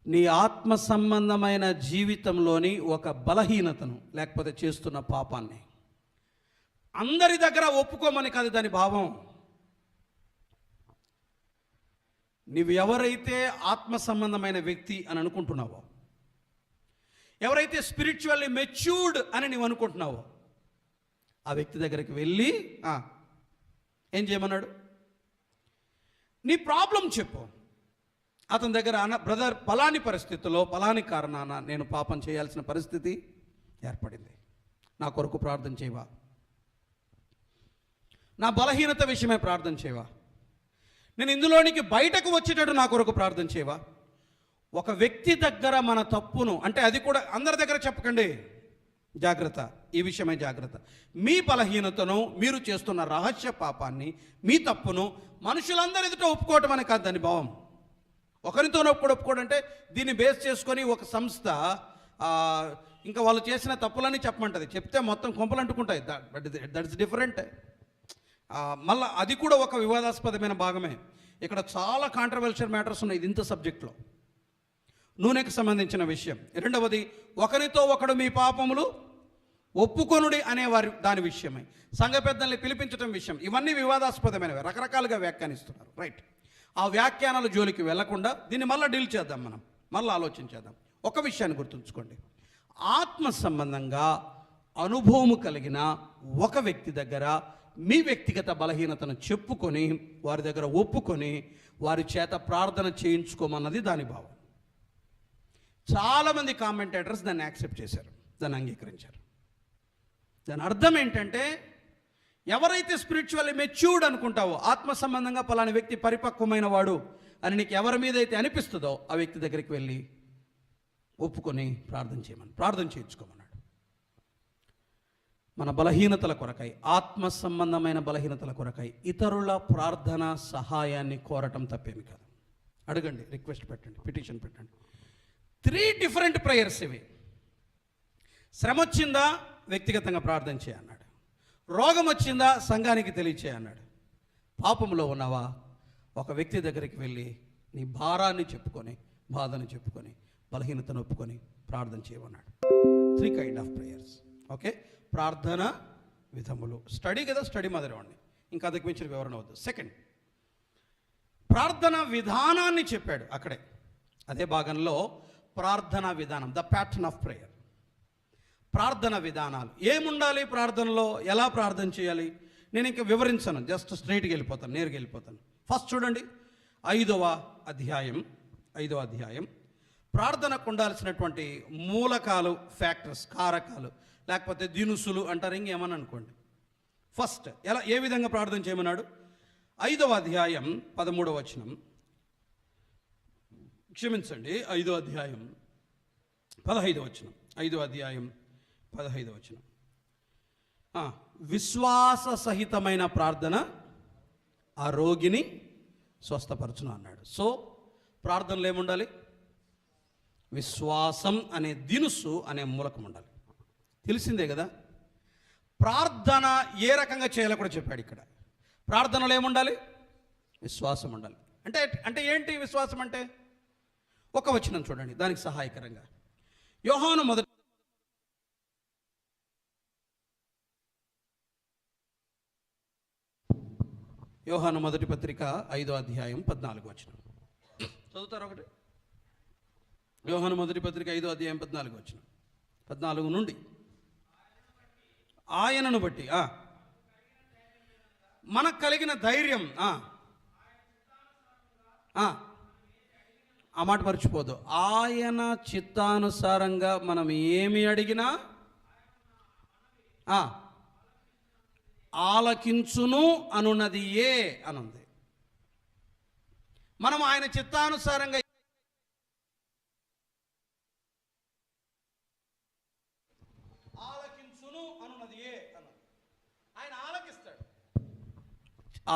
నీ ఆత్మ సంబంధమైన జీవితంలోని ఒక బలహీనతను, లేకపోతే చేస్తున్న పాపాన్ని అందరి దగ్గర ఒప్పుకోమని కాదు దాని భావం. నీవు ఎవరైతే ఆత్మ సంబంధమైన వ్యక్తి అని అనుకుంటున్నావో, ఎవరైతే స్పిరిచువల్లీ మెచ్యూర్డ్ అని నీవు అనుకుంటున్నావో, ఆ వ్యక్తి దగ్గరికి వెళ్ళి ఏం చేయమన్నాడు? నీ ప్రాబ్లం చెప్పు. అతని దగ్గర బ్రదర్, పలాని పరిస్థితుల్లో, పలాని కారణాన నేను పాపం చేయాల్సిన పరిస్థితి ఏర్పడింది, నా కొరకు ప్రార్థన చేయవా? నా బలహీనత విషయమే ప్రార్థన చేయవా? నేను ఇందులోనికి బయటకు వచ్చేటట్టు నా కొరకు ప్రార్థన చేయవా? ఒక వ్యక్తి దగ్గర మన తప్పును, అంటే అది కూడా అందరి దగ్గర చెప్పకండి, జాగ్రత్త, ఈ విషయమై జాగ్రత్త. మీ బలహీనతను, మీరు చేస్తున్న రహస్య పాపాన్ని, మీ తప్పును మనుషులందరి ఎదుట ఒప్పుకోవటం అని కాదు దాని భావం. ఒకరితో ఒప్పుకోవడం అంటే దీన్ని బేస్ చేసుకొని ఒక సంస్థ ఇంకా వాళ్ళు చేసిన తప్పులన్నీ చెప్పమంటుంది. చెప్తే మొత్తం కొంపలు అంటుకుంటాయి. That is different. మళ్ళీ అది కూడా ఒక వివాదాస్పదమైన భాగమే. ఇక్కడ చాలా కాంట్రవర్షియల్ మ్యాటర్స్ ఉన్నాయి ఇంత సబ్జెక్ట్లో. నూనెకు సంబంధించిన విషయం. రెండవది, ఒకరితో ఒకడు మీ పాపములు ఒప్పుకొనుడి అనేవారి దాని విషయమై సంఘ పెద్దల్ని పిలిపించడం విషయం. ఇవన్నీ వివాదాస్పదమైనవి, రకరకాలుగా వ్యాఖ్యానిస్తున్నారు. రైట్, ఆ వ్యాఖ్యానాల జోలికి వెళ్లకుండా దీన్ని మళ్ళీ డీల్ చేద్దాం, మనం మళ్ళీ ఆలోచించేద్దాం. ఒక విషయాన్ని గుర్తుంచుకోండి, ఆత్మ సంబంధంగా అనుభవము కలిగిన ఒక వ్యక్తి దగ్గర మీ వ్యక్తిగత బలహీనతను చెప్పుకొని వారి దగ్గర ఒప్పుకొని వారి చేత ప్రార్థన చేయించుకోమన్నది దాని భావం. చాలామంది కామెంటేటర్స్ దాన్ని యాక్సెప్ట్ చేశారు, దాన్ని అంగీకరించారు. దాని అర్థం ఏంటంటే, ఎవరైతే స్పిరిచువల్లీ మెచ్యూర్డ్ అనుకుంటావో, ఆత్మ సంబంధంగా పలానా వ్యక్తి పరిపక్వమైన వాడు అని నీకు ఎవరి మీద అయితే అనిపిస్తుందో ఆ వ్యక్తి దగ్గరికి వెళ్ళి ఒప్పుకొని ప్రార్థన చేయించుకోమన్నాడు. మన బలహీనతల కొరకై, ఆత్మ సంబంధమైన బలహీనతల కొరకై ఇతరుల ప్రార్థన సహాయాన్ని కోరటం తప్పేమి కాదు. అడగండి, రిక్వెస్ట్ పెట్టండి, పిటిషన్ పెట్టండి. 3 డిఫరెంట్ ప్రేయర్స్ ఇవి. శ్రమ వచ్చిందా వ్యక్తిగతంగా ప్రార్థన చేయన్నాడు, రోగం వచ్చిందా సంఘానికి తెలియచేయన్నాడు, పాపంలో ఉన్నావా ఒక వ్యక్తి దగ్గరికి వెళ్ళి నీ భారాన్ని చెప్పుకొని, బాధను చెప్పుకొని, బలహీనతను ఒప్పుకొని ప్రార్థన చేయమన్నాడు. 3 కైండ్ ఆఫ్ ప్రేయర్స్. ఓకే, ప్రార్థన విధములు. స్టడీ కదా, స్టడీ మొదలవండి, ఇంకా అదకు మించిన వివరణ వద్దు. సెకండ్, ప్రార్థన విధానాన్ని చెప్పాడు అక్కడే, అదే భాగంలో ప్రార్థన విధానం, ద ప్యాటర్న్ ఆఫ్ ప్రేయర్. ప్రార్థన విధానాలు ఏముండాలి, ప్రార్థనలో ఎలా ప్రార్థన చేయాలి, నేను ఇంకా వివరించను, జస్ట్ స్ట్రైట్గా వెళ్ళిపోతాను, నేరుగా వెళ్ళిపోతాను. ఫస్ట్ చూడండి, 5వ అధ్యాయం ప్రార్థనకు ఉండాల్సినటువంటి మూలకాలు, ఫ్యాక్టర్స్, కారకాలు, లేకపోతే దినుసులు అంటారు, ఇంకేమని అనుకోండి. ఫస్ట్ ఏ విధంగా ప్రార్థన చేయమన్నాడు? 5వ అధ్యాయం 13వ వచనం, క్షమించండి, 5వ అధ్యాయం 15వ వచనం, 5వ అధ్యాయం 15వ వచనం. విశ్వాస సహితమైన ప్రార్థన ఆ రోగిని స్వస్థపరచును అన్నాడు. సో ప్రార్థనలు ఏముండాలి? విశ్వాసం అనే దినుసు అనే మూలకం ఉండాలి. తెలిసిందే కదా. ప్రార్థన ఏ రకంగా చేయాలో కూడా చెప్పాడు ఇక్కడ. ప్రార్థనలో ఏముండాలి? విశ్వాసం ఉండాలి. అంటే ఏంటి విశ్వాసం అంటే? ఒక వచనం చూడండి దానికి సహాయకరంగా. యోహాను మొదటి పత్రిక 5వ అధ్యాయం 14వ వచనం చదువుతారు ఒకటి. యోహాను మొదటి పత్రిక 5వ అధ్యాయం 14వ వచనం, 14 నుండి. ఆయనను బట్టి మనకు కలిగిన ధైర్యం, ఆ మాట మర్చిపోదు. ఆయన చిత్తానుసారంగా మనం ఏమి అడిగినా ఆలకించును అనున్నది ఏ అనుంది. మనం ఆయన చిత్తానుసారంగా ఆలకించును అనున్నది ఏ అన్నది. ఆయన ఆలకిస్తాడు.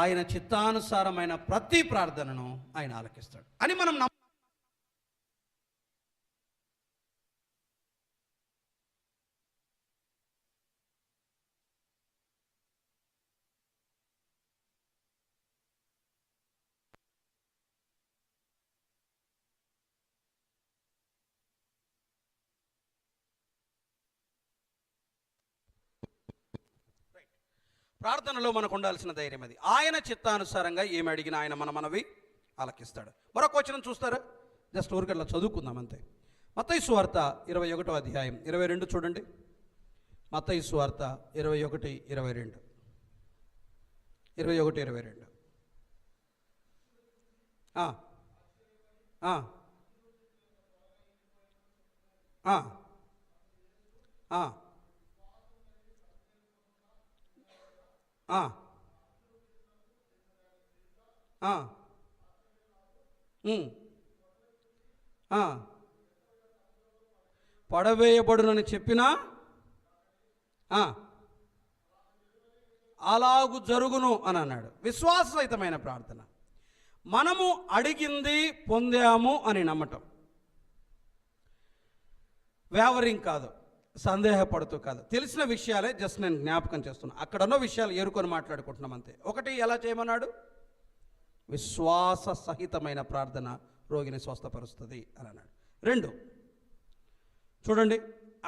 ఆయన చిత్తానుసారమైన ప్రతి ప్రార్థనను ఆయన ఆలకిస్తాడు అని మనం ప్రార్థనలో మనకు ఉండాల్సిన ధైర్యం అది. ఆయన చిత్తానుసారంగా ఏమి అడిగినా ఆయన మనవి ఆలకిస్తాడు. మరొక వచనం చూస్తారా? జస్ట్ ఊరికట్లా చదువుకుందాం అంతే. మత్తయి సువార్త 21వ అధ్యాయం 22 చూడండి. మత్తయి సువార్త 21:22. పడవేయబడునని చెప్పినా అలాగు జరుగును అని అన్నాడు. విశ్వాసరహితమైన ప్రార్థన. మనము అడిగింది పొందాము అని నమ్మటం, వేవరింగ్ కాదు, సందేహపడుతూ కాదు, తెలిసిన విషయాలే జస్ట్ నేను జ్ఞాపకం చేస్తున్నాను. అక్కడున్న విషయాలు ఏరుకొని మాట్లాడుకుంటున్నాం అంతే. ఒకటి, ఎలా చేయమన్నాడు? విశ్వాస సహితమైన ప్రార్థన రోగిని స్వస్థపరుస్తుంది అని అన్నాడు. 2, చూడండి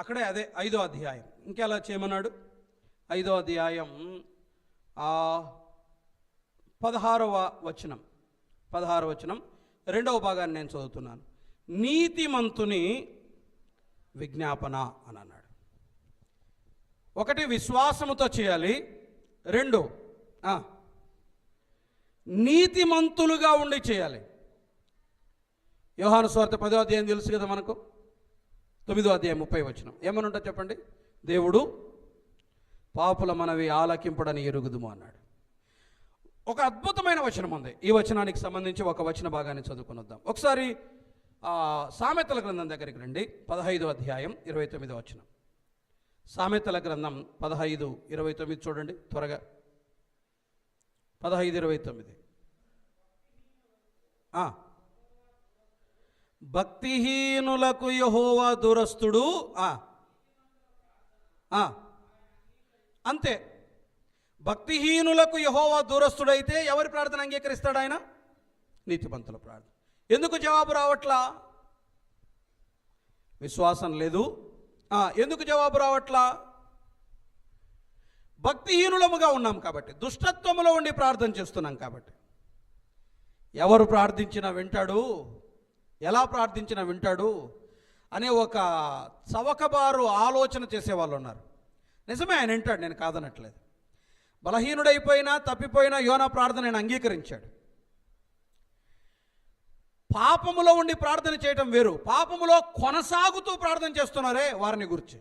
అక్కడే అదే 5వ అధ్యాయం ఇంకెలా చేయమన్నాడు? 5వ అధ్యాయం 16వ వచనం 2వ భాగాన్ని నేను చదువుతున్నాను. నీతిమంతుని విజ్ఞాపన అని అన్నాడు. 1 విశ్వాసముతో చేయాలి, 2 నీతిమంతులుగా ఉండి చేయాలి. యోహాను సువార్త 10వ అధ్యాయం తెలుసు కదా మనకు, 9వ అధ్యాయం 30వ వచనం ఏమని ఉంటుంది చెప్పండి? దేవుడు పాపుల మనవి ఆలకింపడని ఎరుగుదుము అన్నాడు. ఒక అద్భుతమైన వచనం ఉంది. ఈ వచనానికి సంబంధించి ఒక వచన భాగాన్ని చదువుకొని వద్దాం. ఒకసారి సామెతల గ్రంథం దగ్గరికి రండి. 15వ అధ్యాయం 29వ వచనం. సామెతల గ్రంథం 15:29 చూడండి త్వరగా. 15:29. భక్తిహీనులకు యెహోవా దూరస్తుడు. అంతే, భక్తిహీనులకు యెహోవా దూరస్తుడైతే ఎవరి ప్రార్థన అంగీకరిస్తాడు ఆయన? నీతిమంతుల ప్రార్థన. ఎందుకు జవాబు రావట్లా? విశ్వాసం లేదు. ఎందుకు జవాబు రావట్లా? భక్తిహీనులముగా ఉన్నాం కాబట్టి, దుష్టత్వములో ఉండి ప్రార్థన చేస్తున్నాం కాబట్టి. ఎవరు ప్రార్థించినా వింటాడు, ఎలా ప్రార్థించినా వింటాడు అనే ఒక చవకబారు ఆలోచన చేసేవాళ్ళు ఉన్నారు. నిజమే, ఆయన వింటాడు, నేను కాదనట్లేదు. బలహీనుడైపోయినా తప్పిపోయినా యోనా ప్రార్థన ఆయన అంగీకరించాడు. పాపములో ఉండి ప్రార్థన చేయటం వేరు, పాపములో కొనసాగుతూ ప్రార్థన చేస్తున్నారే వారిని గురించి.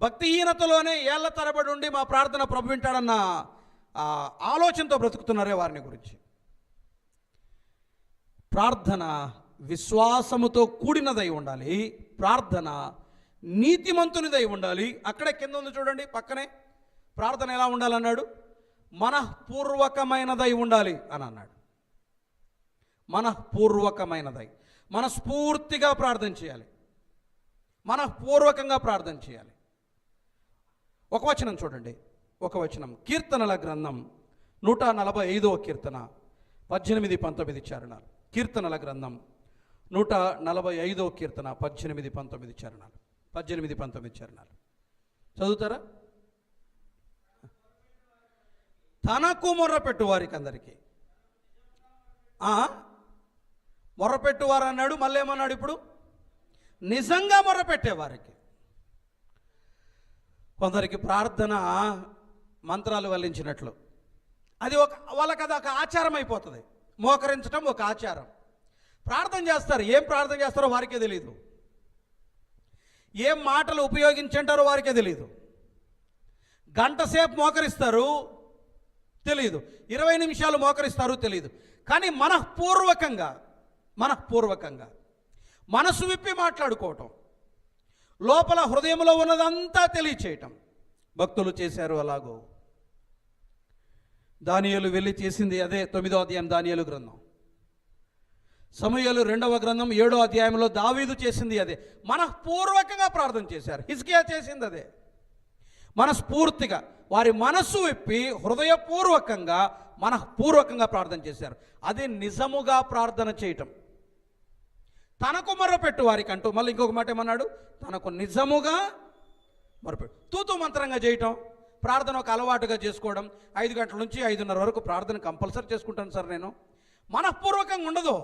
భక్తిహీనతలోనే ఏళ్ల తరబడి ఉండి మా ప్రార్థన ప్రభు వింటాడన్న ఆలోచనతో బ్రతుకుతున్నారే వారిని గురించి. ప్రార్థన విశ్వాసముతో కూడినదై ఉండాలి, ప్రార్థన నీతిమంతునిదై ఉండాలి. అక్కడే కింద ఉంది చూడండి, పక్కనే ప్రార్థన ఎలా ఉండాలన్నాడు? మనఃపూర్వకమైనదై ఉండాలి అని అన్నాడు. మనఃపూర్వకమైనదై, మనస్ఫూర్తిగా ప్రార్థన చేయాలి, మనఃపూర్వకంగా ప్రార్థన చేయాలి. ఒక వచనం చూడండి, ఒక వచనం కీర్తనల గ్రంథం 145వ కీర్తన 18-19 చరణాలు. కీర్తనల గ్రంథం 145వ కీర్తన 18-19 చరణాలు. 18-19 చరణాలు చదువుతారా? తనకు మొర్రపెట్టు వారికి అందరికీ మొర్రపెట్టువారు అన్నాడు. మళ్ళీ ఏమన్నాడు ఇప్పుడు? నిజంగా మొర్రపెట్టేవారికి. కొందరికి ప్రార్థన మంత్రాలు వల్లించినట్లు, అది వాళ్ళకి అది ఒక ఆచారం అయిపోతుంది. మోకరించడం ఒక ఆచారం. ప్రార్థన చేస్తారు, ఏం ప్రార్థన చేస్తారో వారికే తెలియదు, ఏం మాటలు ఉపయోగించుంటారో వారికే తెలియదు. గంట సేపు మోకరిస్తారు తెలియదు, 20 నిమిషాలు మోకరిస్తారు తెలియదు. కానీ మనఃపూర్వకంగా మనసు విప్పి మాట్లాడుకోవటం, లోపల హృదయంలో ఉన్నదంతా తెలియచేయటం భక్తులు చేశారు. అలాగో దానియేలు వెళ్ళి చేసింది అదే. 9వ అధ్యాయం దానియేలు గ్రంథం. సమూయేలు 2వ గ్రంథం 7వ అధ్యాయంలో దావీదు చేసింది అదే. మనఃపూర్వకంగా ప్రార్థన చేశారు. హిజ్కియా చేసింది అదే. మనస్ఫూర్తిగా వారి మనస్సు విప్పి హృదయపూర్వకంగా మనఃపూర్వకంగా ప్రార్థన చేశారు. అది నిజముగా ప్రార్థన చేయటం. తనకు మొర్రపెట్టు వారికి అంటూ మళ్ళీ ఇంకొక మాట ఏమన్నాడు? తనకు నిజముగా మొర్రపెట్టు. తూతు మంత్రంగా చేయటం, ప్రార్థన ఒక అలవాటుగా చేసుకోవడం. 5 గంటల నుంచి 5:30 వరకు ప్రార్థన కంపల్సరీ చేసుకుంటాను సార్ నేను. మనఃపూర్వకంగా ఉండదు,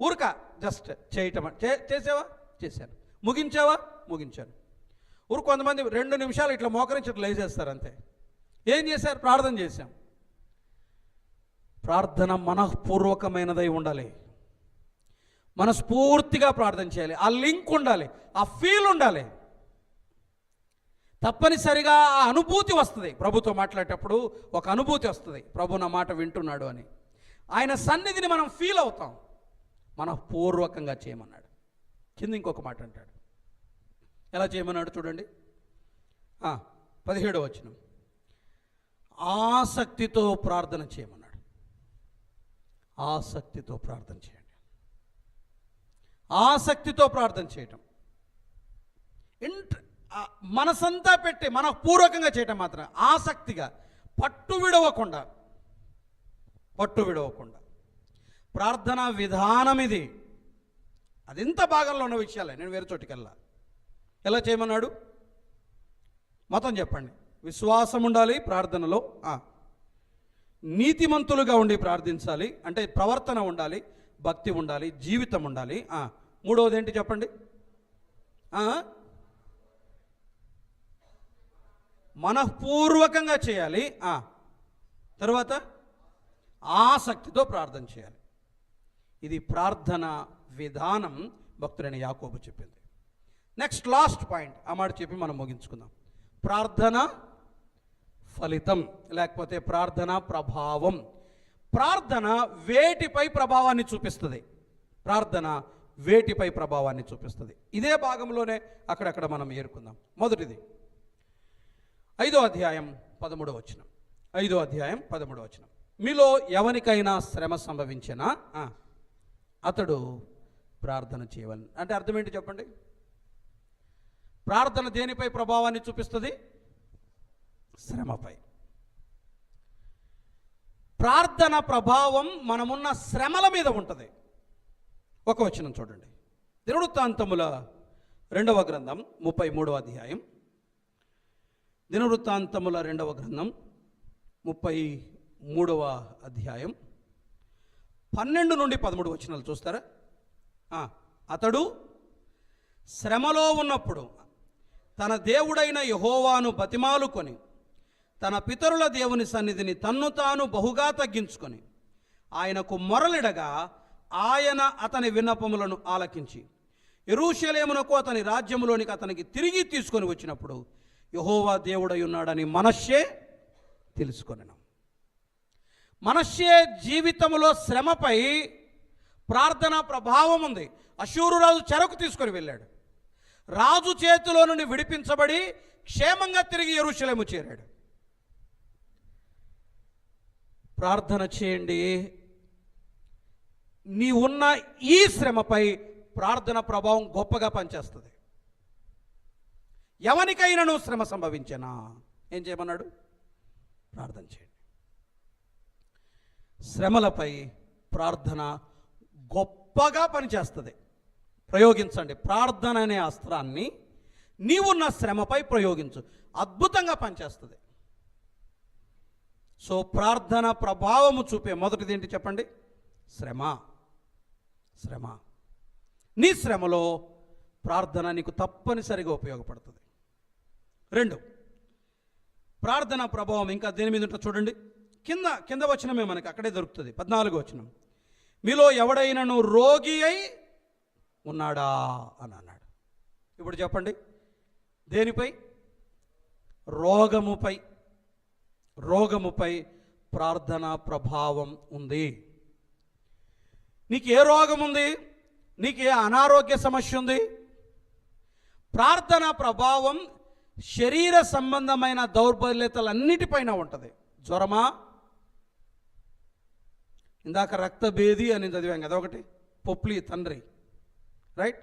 ఊరక జస్ట్ చేయటం. చేసావా? చేశాను. ముగించావా? ముగించాను. ఊరు కొంతమంది 2 నిమిషాలు ఇట్లా మోకరించట్లు లేచేస్తారు అంతే. ఏం చేశారు? ప్రార్థన చేశాం. ప్రార్థన మనఃపూర్వకమైనదై ఉండాలి, మనస్ఫూర్తిగా ప్రార్థన చేయాలి. ఆ లింక్ ఉండాలి, ఆ ఫీల్ ఉండాలి. తప్పనిసరిగా ఆ అనుభూతి వస్తుంది. ప్రభుతో మాట్లాడేటప్పుడు ఒక అనుభూతి వస్తుంది, ప్రభు నా మాట వింటున్నాడు అని. ఆయన సన్నిధిని మనం ఫీల్ అవుతాం. మనఃపూర్వకంగా చేయమన్నాడు. కింద ఇంకొక మాట అంటాడు. ఎలా చేయమన్నాడు చూడండి, 17వ వచనం, ఆసక్తితో ప్రార్థన చేయమన్నాడు. ఆసక్తితో ప్రార్థన చేయండి. ఆసక్తితో ప్రార్థన చేయటం, మనసంతా పెట్టి మనఃపూర్వకంగా చేయటం మాత్రం, ఆసక్తిగా, పట్టు విడవకుండా ప్రార్థనా విధానం ఇది. అది ఇంత భాగంలో ఉన్న విషయాలే, నేను వేరే చోటికెళ్ళా. ఎలా చేయమన్నాడు మొత్తం చెప్పండి. విశ్వాసం ఉండాలి ప్రార్థనలో, నీతిమంతులుగా ఉండి ప్రార్థించాలి, అంటే ప్రవర్తన ఉండాలి, భక్తి ఉండాలి, జీవితం ఉండాలి. మూడవది ఏంటి చెప్పండి? మనఃపూర్వకంగా చేయాలి. తర్వాత ఆసక్తితో ప్రార్థన చేయాలి. ఇది ప్రార్థన విధానం భక్తుడైన యాకోబు చెప్పింది. నెక్స్ట్ లాస్ట్ పాయింట్, ఆ మాట చెప్పి మనం ముగించుకుందాం. ప్రార్థన ఫలితం, లేకపోతే ప్రార్థన ప్రభావం. ప్రార్థన వేటిపై ప్రభావాన్ని చూపిస్తుంది? ప్రార్థన వేటిపై ప్రభావాన్ని చూపిస్తుంది? ఇదే భాగంలోనే అక్కడక్కడ మనం ఏరుకుందాం. మొదటిది 5వ అధ్యాయం 13వ వచనం. 5వ అధ్యాయం 13వ వచనం, మీలో ఎవరికైనా శ్రమ సంభవించినా అతడు ప్రార్థన చేయవలెను. అంటే అర్థం ఏంటి చెప్పండి? ప్రార్థన దేనిపై ప్రభావాన్ని చూపిస్తుంది? శ్రమపై. ప్రార్థన ప్రభావం మనమున్న శ్రమల మీద ఉంటుంది. ఒక వచనం చూడండి, దినవృత్తాంతముల 2వ గ్రంథం 33వ అధ్యాయం. దినవృత్తాంతముల 2వ గ్రంథం 33వ అధ్యాయం 12 నుండి 13 వచనాలు చూస్తారా? అతడు శ్రమలో ఉన్నప్పుడు తన దేవుడైన యెహోవాను బతిమాలుకొని తన పితరుల దేవుని సన్నిధిని తన్ను తాను బహుగా తగ్గించుకొని ఆయనకు మొరలిడగా ఆయన అతని విన్నపములను ఆలకించి యెరూషలేమునకు అతని రాజ్యములోనికి అతనికి తిరిగి తీసుకొని వచ్చినప్పుడు యెహోవా దేవుడై ఉన్నాడని మనష్షే తెలుసుకొనెను. మనష్షే జీవితంలో శ్రమపై ప్రార్థన ప్రభావం ఉంది. అష్షూరు రాజు చెరకు తీసుకొని వెళ్ళాడు. రాజు చేతిలో నుండి విడిపించబడి క్షేమంగా తిరిగి యెరూషలేము చేరాడు. ప్రార్థన చేయండి. నీ ఉన్న ఈ శ్రమపై ప్రార్థన ప్రభావం గొప్పగా పనిచేస్తుంది. ఎవరికైనా శ్రమ సంభవించినా ఏం చేయమన్నాడు? ప్రార్థన చేయండి. శ్రమలపై ప్రార్థన గొప్పగా పనిచేస్తుంది. ప్రయోగించండి. ప్రార్థన అనే అస్త్రాన్ని నీవున్న శ్రమపై ప్రయోగించు, అద్భుతంగా పనిచేస్తుంది. సో ప్రార్థన ప్రభావము చూపే మొదటిది ఏంటి చెప్పండి? శ్రమ. శ్రమ. నీ శ్రమలో ప్రార్థన నీకు తప్పనిసరిగా ఉపయోగపడుతుంది. 2, ప్రార్థన ప్రభావం ఇంకా దేని మీద ఉంటుందో చూడండి. కింద వచనమే మనకి అక్కడే దొరుకుతుంది. 14వ వచనం, మీలో ఎవడైనాను రోగి అయి ఉన్నాడా అని అన్నాడు. ఇప్పుడు చెప్పండి, దేనిపై? రోగముపై. రోగముపై ప్రార్థన ప్రభావం ఉంది. నీకు ఏ రోగం ఉంది? నీకు ఏ అనారోగ్య సమస్య ఉంది? ప్రార్థన ప్రభావం శరీర సంబంధమైన దౌర్బల్యతలన్నిటిపైన ఉంటుంది. జ్వరమా? ఇందాక రక్తభేది అని చదివాం కదా ఒకటి, పొప్లి తండ్రి, రైట్?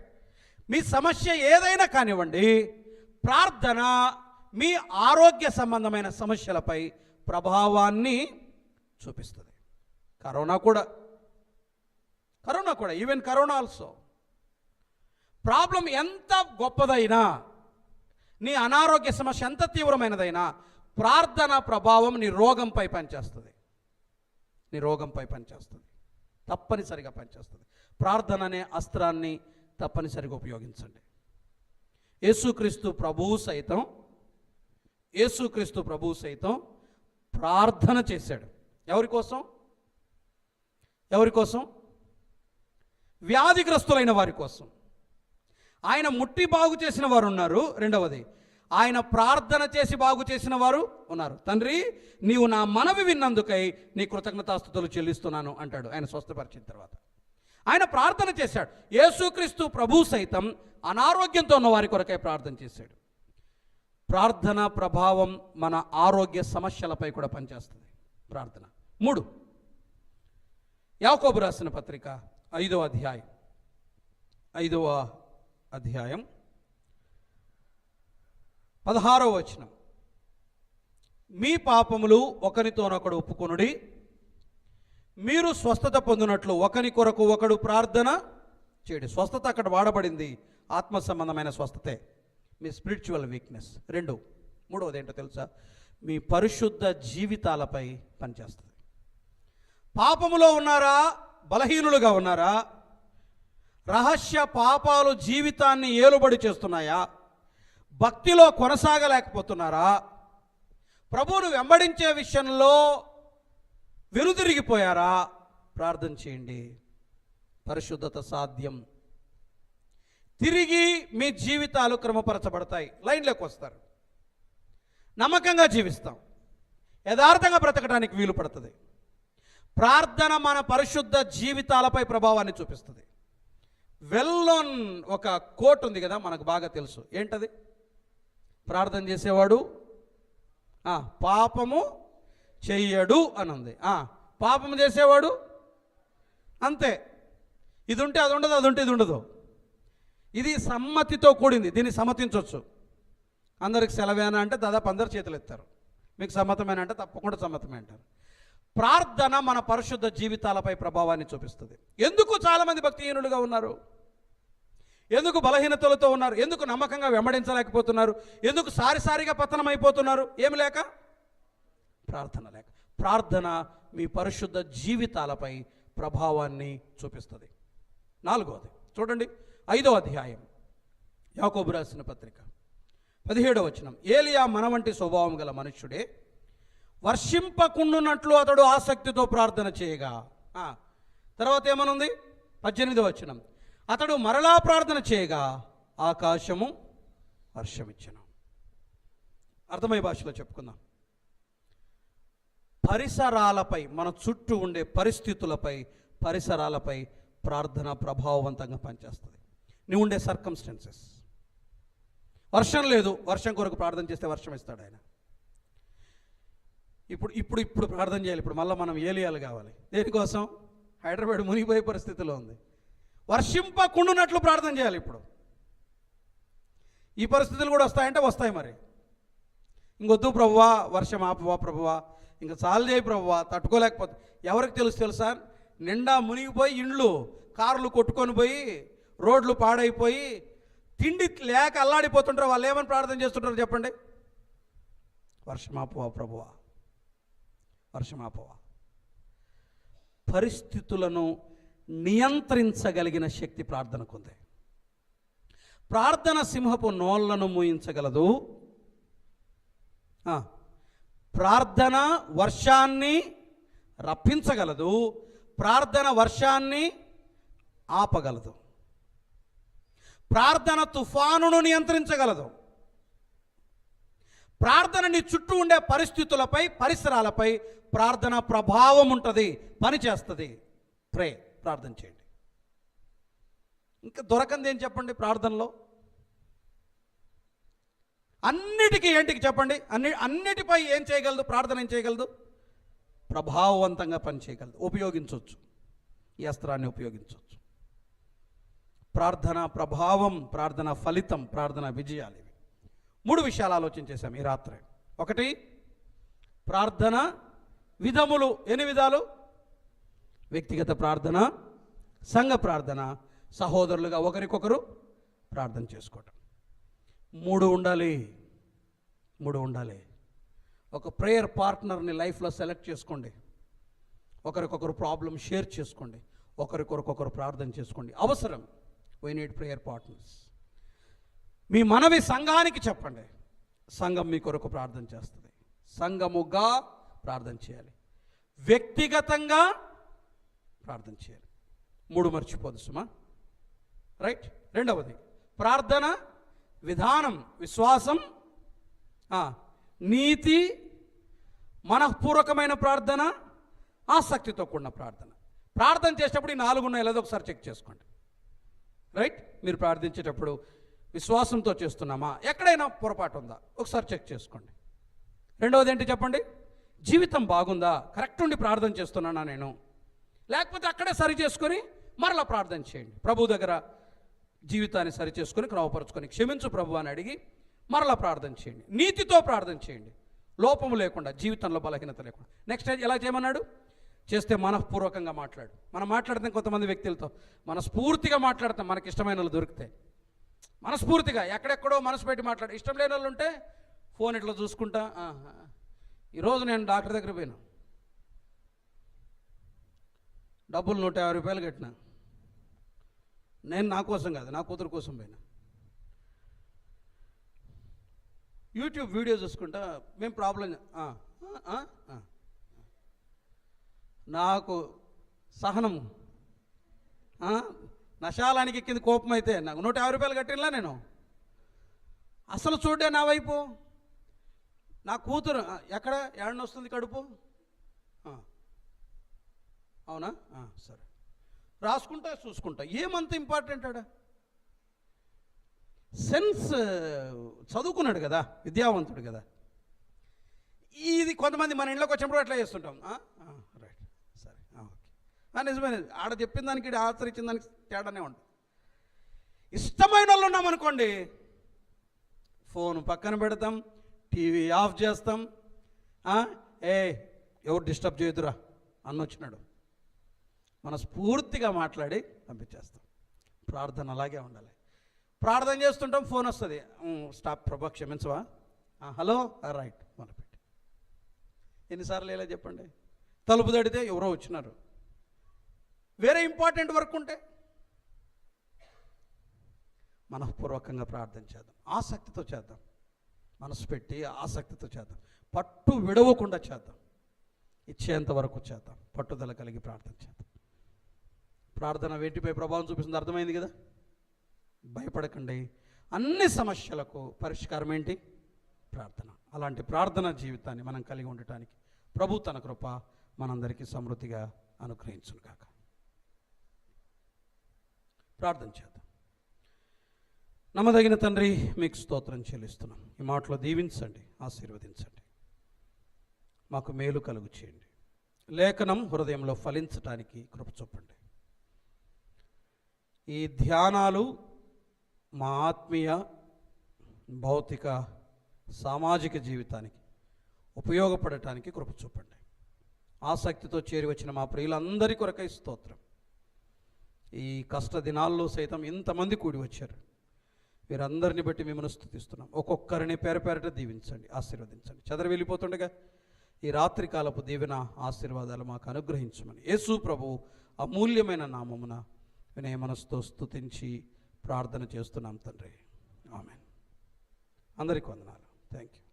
మీ సమస్య ఏదైనా కానివ్వండి, ప్రార్థన మీ ఆరోగ్య సంబంధమైన సమస్యలపై ప్రభావాన్ని చూపిస్తుంది. కరోనా కూడా, ఈవెన్ కరోనా ఆల్సో. ప్రాబ్లం ఎంత గొప్పదైనా, నీ అనారోగ్య సమస్య ఎంత తీవ్రమైనదైనా, ప్రార్థన ప్రభావం నీ రోగంపై పనిచేస్తుంది. తప్పనిసరిగా పనిచేస్తుంది. ప్రార్థన అనే అస్త్రాన్ని తప్పనిసరిగా ఉపయోగించండి. యేసుక్రీస్తు ప్రభువు సైతం ప్రార్థన చేశాడు. ఎవరి కోసం? వ్యాధిగ్రస్తులైన వారి కోసం. ఆయన ముట్టి బాగు చేసిన వారు ఉన్నారు. రెండవది, ఆయన ప్రార్థన చేసి బాగు చేసిన వారు ఉన్నారు. తండ్రి, నీవు నా మనవి విన్నందుకై నీ కృతజ్ఞతాస్తుతులు చెల్లిస్తున్నాను అంటాడు ఆయన స్వస్థపరిచిన తర్వాత. ఆయన ప్రార్థన చేశాడు. యేసుక్రీస్తు ప్రభు సైతం అనారోగ్యంతో ఉన్న వారి కొరకై ప్రార్థన చేశాడు. ప్రార్థన ప్రభావం మన ఆరోగ్య సమస్యలపై కూడా పనిచేస్తుంది ప్రార్థన. 3, యాకోబు రాసిన పత్రిక 5వ అధ్యాయం 16వ వచనం. మీ పాపములు ఒకరితోనొకడు ఒప్పుకొనుడి, మీరు స్వస్థత పొందినట్లు ఒకని కొరకు ఒకడు ప్రార్థన చేయడు. స్వస్థత అక్కడ వాడబడింది ఆత్మ సంబంధమైన స్వస్థతే, మీ స్పిరిచువల్ వీక్నెస్. 2, 3వది ఏంటో తెలుసా? మీ పరిశుద్ధ జీవితాలపై పనిచేస్తుంది. పాపములో ఉన్నారా, బలహీనులుగా ఉన్నారా, రహస్య పాపాలు జీవితాన్ని ఏలుబడి చేస్తున్నాయా, భక్తిలో కొనసాగలేకపోతున్నారా, ప్రభువును వెంబడించే విషయంలో వెనుదిరిగిపోయారా? ప్రార్థన చేయండి, పరిశుద్ధత సాధ్యం. తిరిగి మీ జీవితాలు క్రమపరచబడతాయి, లైన్లోకి వస్తారు, నమ్మకంగా జీవిస్తాం, యథార్థంగా బ్రతకడానికి వీలు పడుతుంది. ప్రార్థన మన పరిశుద్ధ జీవితాలపై ప్రభావాన్ని చూపిస్తుంది. వెల్లోన్ ఒక కోట్ ఉంది కదా, మనకు బాగా తెలుసు. ఏంటది? ప్రార్థన చేసేవాడు పాపము చెయ్యడు అని ఉంది. పాపము చేసేవాడు అంతే. ఇది ఉంటే అది ఉండదు, అది ఉంటే ఇది ఉండదు. ఇది సమ్మతితో కూడింది, దీన్ని సమ్మతించవచ్చు. అందరికి సెలవేనా అంటే దాదాపు అందరు చేతులు ఎత్తారు. మీకు సమ్మతమేనా అంటే తప్పకుండా సమ్మతమే అంటారు. ప్రార్థన మన పరిశుద్ధ జీవితాలపై ప్రభావాన్ని చూపిస్తుంది. ఎందుకు చాలామంది భక్తిహీనులుగా ఉన్నారు? ఎందుకు బలహీనతలతో ఉన్నారు? ఎందుకు నమ్మకంగా వెంబడించలేకపోతున్నారు? ఎందుకు సారిసారిగా పతనం అయిపోతున్నారు? ఏమి లేక? ప్రార్థన లేక. ప్రార్థన మీ పరిశుద్ధ జీవితాలపై ప్రభావాన్ని చూపిస్తుంది. 4వది చూడండి, 5వ అధ్యాయం యాకోబు రాసిన పత్రిక 17వ వచనం. ఏలియా మన వంటి స్వభావం గల మనుష్యుడే, వర్షింపకుండునట్లు అతడు ఆసక్తితో ప్రార్థన చేయగా. తర్వాత ఏమనుంది? 18వ వచనం. అతడు మరలా ప్రార్థన చేయగా ఆకాశము వర్షమిచ్చెను. అర్థమయ్యే భాషలో చెప్పుకుందాం. పరిసరాలపై, మన చుట్టూ ఉండే పరిస్థితులపై, పరిసరాలపై ప్రార్థన ప్రభావవంతంగా పనిచేస్తుంది. నువ్వు ఉండే సర్కమ్స్టెన్సెస్. వర్షం లేదు, వర్షం కొరకు ప్రార్థన చేస్తే వర్షం ఇస్తాడు ఆయన. ఇప్పుడు ప్రార్థన చేయాలి. ఇప్పుడు మళ్ళీ మనం ఏలియాలు కావాలి. దేనికోసం? హైదరాబాద్ మునిగిపోయే పరిస్థితిలో ఉంది. వర్షింపకుండునట్లు ప్రార్థన చేయాలి. ఇప్పుడు ఈ పరిస్థితులు కూడా వస్తాయంటే వస్తాయి. మరి ఇంకొద్దు ప్రభువా, వర్షం ఆపువా ప్రభువా, ఇంకా చాలు చేయి ప్రభువా, తట్టుకోలేకపోతే. ఎవరికి తెలుసా? నిండా మునిగిపోయి ఇండ్లు, కార్లు కొట్టుకొని పోయి, రోడ్లు పాడైపోయి, తిండి లేక అల్లాడిపోతుంటారు. వాళ్ళు ఏమని ప్రార్థన చేస్తుంటారు చెప్పండి? వర్షం ఆపువా ప్రభువా, వర్షం ఆపువా. పరిస్థితులను నియంత్రించగలిగిన శక్తి ప్రార్థనకు ఉంది. ప్రార్థన సింహపు నోళ్లను మూయించగలదు. ప్రార్థన వర్షాన్ని రప్పించగలదు. ప్రార్థన వర్షాన్ని ఆపగలదు. ప్రార్థన తుఫానును నియంత్రించగలదు. ప్రార్థన నీ చుట్టూ ఉండే పరిస్థితులపై, పరిసరాలపై ప్రార్థన ప్రభావం ఉంటుంది, పని చేస్తుంది. ప్రార్థన చేయండి. ఇంకా దొరకంది ఏం చెప్పండి ప్రార్థనలో? అన్నిటికీ ఏంటికి చెప్పండి? అన్నిటిపై ఏం చేయగలదు ప్రార్థన? ఏం చేయగలదు? ప్రభావవంతంగా పని చేయగలదు. ఉపయోగించవచ్చు, ఈ అస్త్రాన్ని ఉపయోగించవచ్చు. ప్రార్థన ప్రభావం, ప్రార్థన ఫలితం, ప్రార్థన విజయాలు. ఇవి 3 విషయాలు ఆలోచించేశాం ఈ రాత్రి. 1, ప్రార్థన విధములు. ఎన్ని విధాలు? వ్యక్తిగత ప్రార్థన, సంఘ ప్రార్థన, సహోదరులుగా ఒకరికొకరు ప్రార్థన చేసుకోవటం. 3 ఉండాలి. 3 ఉండాలి. ఒక ప్రేయర్ పార్ట్నర్ని లైఫ్లో సెలెక్ట్ చేసుకోండి. ఒకరికొకరు ప్రాబ్లం షేర్ చేసుకోండి. ఒకరికొకరు ప్రార్థన చేసుకోండి. అవసరం. We need prayer partners. మీ మనవి సంఘానికి చెప్పండి. సంఘం మీ కొరకు ప్రార్థన చేస్తుంది. సంఘముగా ప్రార్థన చేయాలి. వ్యక్తిగతంగా ప్రార్థన చేయాలి. 3 మర్చిపోదు సుమా. రైట్. 2వది ప్రార్థన విధానం, విశ్వాసం, నీతి, మనఃపూర్వకమైన ప్రార్థన, ఆసక్తితో కూడిన ప్రార్థన. ప్రార్థన చేసేటప్పుడు ఈ 4 ఉన్నాయో లేదో ఒకసారి చెక్ చేసుకోండి. రైట్? మీరు ప్రార్థించేటప్పుడు విశ్వాసంతో చేస్తున్నామా, ఎక్కడైనా పొరపాటు ఉందా ఒకసారి చెక్ చేసుకోండి. రెండవది ఏంటి చెప్పండి? జీవితం బాగుందా, కరెక్ట్ ఉండి ప్రార్థన చేస్తున్నానా నేను, లేకపోతే అక్కడే సరి చేసుకొని మరలా ప్రార్థన చేయండి. ప్రభు దగ్గర జీవితాన్ని సరి చేసుకొని క్రమపరుచుకొని క్షమించు ప్రభు అని అడిగి మరలా ప్రార్థన చేయండి. నీతితో ప్రార్థన చేయండి, లోపము లేకుండా, జీవితంలో బలహీనత లేకుండా. నెక్స్ట్ ఎలా చేయమన్నాడు? చేస్తే మనఃపూర్వకంగా మాట్లాడు. మనం మాట్లాడితే కొంతమంది వ్యక్తులతో మనస్ఫూర్తిగా మాట్లాడతాం, మనకి ఇష్టమైన వాళ్ళు దొరికితే మనస్ఫూర్తిగా, ఎక్కడెక్కడో మనసు పెట్టి మాట్లాడు. ఇష్టం లేని వాళ్ళు ఉంటే ఫోన్ ఇట్లా చూసుకుంటా, ఈరోజు నేను డాక్టర్ దగ్గర పోయినా, డబ్బులు 150 రూపాయలు కట్టినా, నేను నా కోసం కాదు, నా కూతురు కోసం పోయినా. యూట్యూబ్ వీడియో చూసుకుంటా మేము ప్రాబ్లం, నాకు సహనము, నశాలానికి ఎక్కింది కోపం అయితే నాకు 150 రూపాయలు కట్టినలా నేను. అసలు చూడే నా వైపు, నా కూతురు ఎక్కడ ఏడనొస్తుంది కడుపు, అవునా, సరే రాసుకుంటా చూసుకుంటా, ఏమంత ఇంపార్టెంట్ ఆడ. సెన్స్ చదువుకున్నాడు కదా, విద్యావంతుడు కదా. ఇది కొంతమంది మన ఇంట్లోకి వచ్చినప్పుడు అట్లా చేస్తుంటాం. రైట్, సరే, ఓకే, నిజమే. ఆడ చెప్పిన దానికి ఆచరించిన దానికి తేడానే ఉంటుంది. ఇష్టమైన వాళ్ళు ఉన్నామనుకోండి, ఫోన్ పక్కన పెడతాం, టీవీ ఆఫ్ చేస్తాం. ఎవరు డిస్టర్బ్ చేయదురా అన్నొచ్చినాడు, మనస్ఫూర్తిగా మాట్లాడి పంపించేస్తాం. ప్రార్థన అలాగే ఉండాలి. ప్రార్థన చేస్తుంటాం, ఫోన్ వస్తుంది, స్టాప్ ప్రభా క్షమించవా, హలో, రైట్, మొదలుపెట్టి. ఎన్నిసార్లు ఇలా చెప్పండి? తలుపు తడితే ఎవరో వచ్చినారు, వేరే ఇంపార్టెంట్ వర్క్ ఉంటే మనఃపూర్వకంగా ప్రార్థన చేద్దాం, ఆసక్తితో చేద్దాం, మనసు పెట్టి ఆసక్తితో చేద్దాం, పట్టు విడవకుండా చేద్దాం, ఇచ్చేంత వరకు చేద్దాం, పట్టుదల కలిగి ప్రార్థన చేద్దాం. ప్రార్థన వేటిపై ప్రభావం చూపిస్తుంది అర్థమైంది కదా. భయపడకండి, అన్ని సమస్యలకు పరిష్కారం ఏంటి? ప్రార్థన. అలాంటి ప్రార్థన జీవితాన్ని మనం కలిగి ఉండటానికి ప్రభు తన కృప మనందరికీ సమృద్ధిగా అనుగ్రహించును కాక. ప్రార్థన చేద్దాం. నమ్మదగిన తండ్రి, మీకు స్తోత్రం చెల్లిస్తున్నాం. ఈ మాటలో దీవించండి, ఆశీర్వదించండి, మాకు మేలు కలుగు చేయండి. లేఖనం హృదయంలో ఫలించటానికి కృప చూపండి. ఈ ధ్యానాలు మా ఆత్మీయ, భౌతిక, సామాజిక జీవితానికి ఉపయోగపడటానికి కృప చూపండి. ఆసక్తితో చేరి వచ్చిన మా ప్రియులందరి కొరకై స్తోత్రం. ఈ కష్ట దినాల్లో సైతం ఇంతమంది కూడి వచ్చారు. వీరందరిని బట్టి మిమ్మల్ని స్తుతిస్తున్నాం. ఒక్కొక్కరిని పేరట దీవించండి, ఆశీర్వదించండి. చెదరు వెళ్ళిపోతుండగా ఈ రాత్రి కాలపు దీవెన ఆశీర్వాదాలు మాకు అనుగ్రహించమని యేసు ప్రభు అమూల్యమైన నామమున వినయ మనసుతో స్తుతించి ప్రార్థన చేస్తున్నాం తండ్రి. ఆమేన్. అందరికీ వందనాలు. Thank you.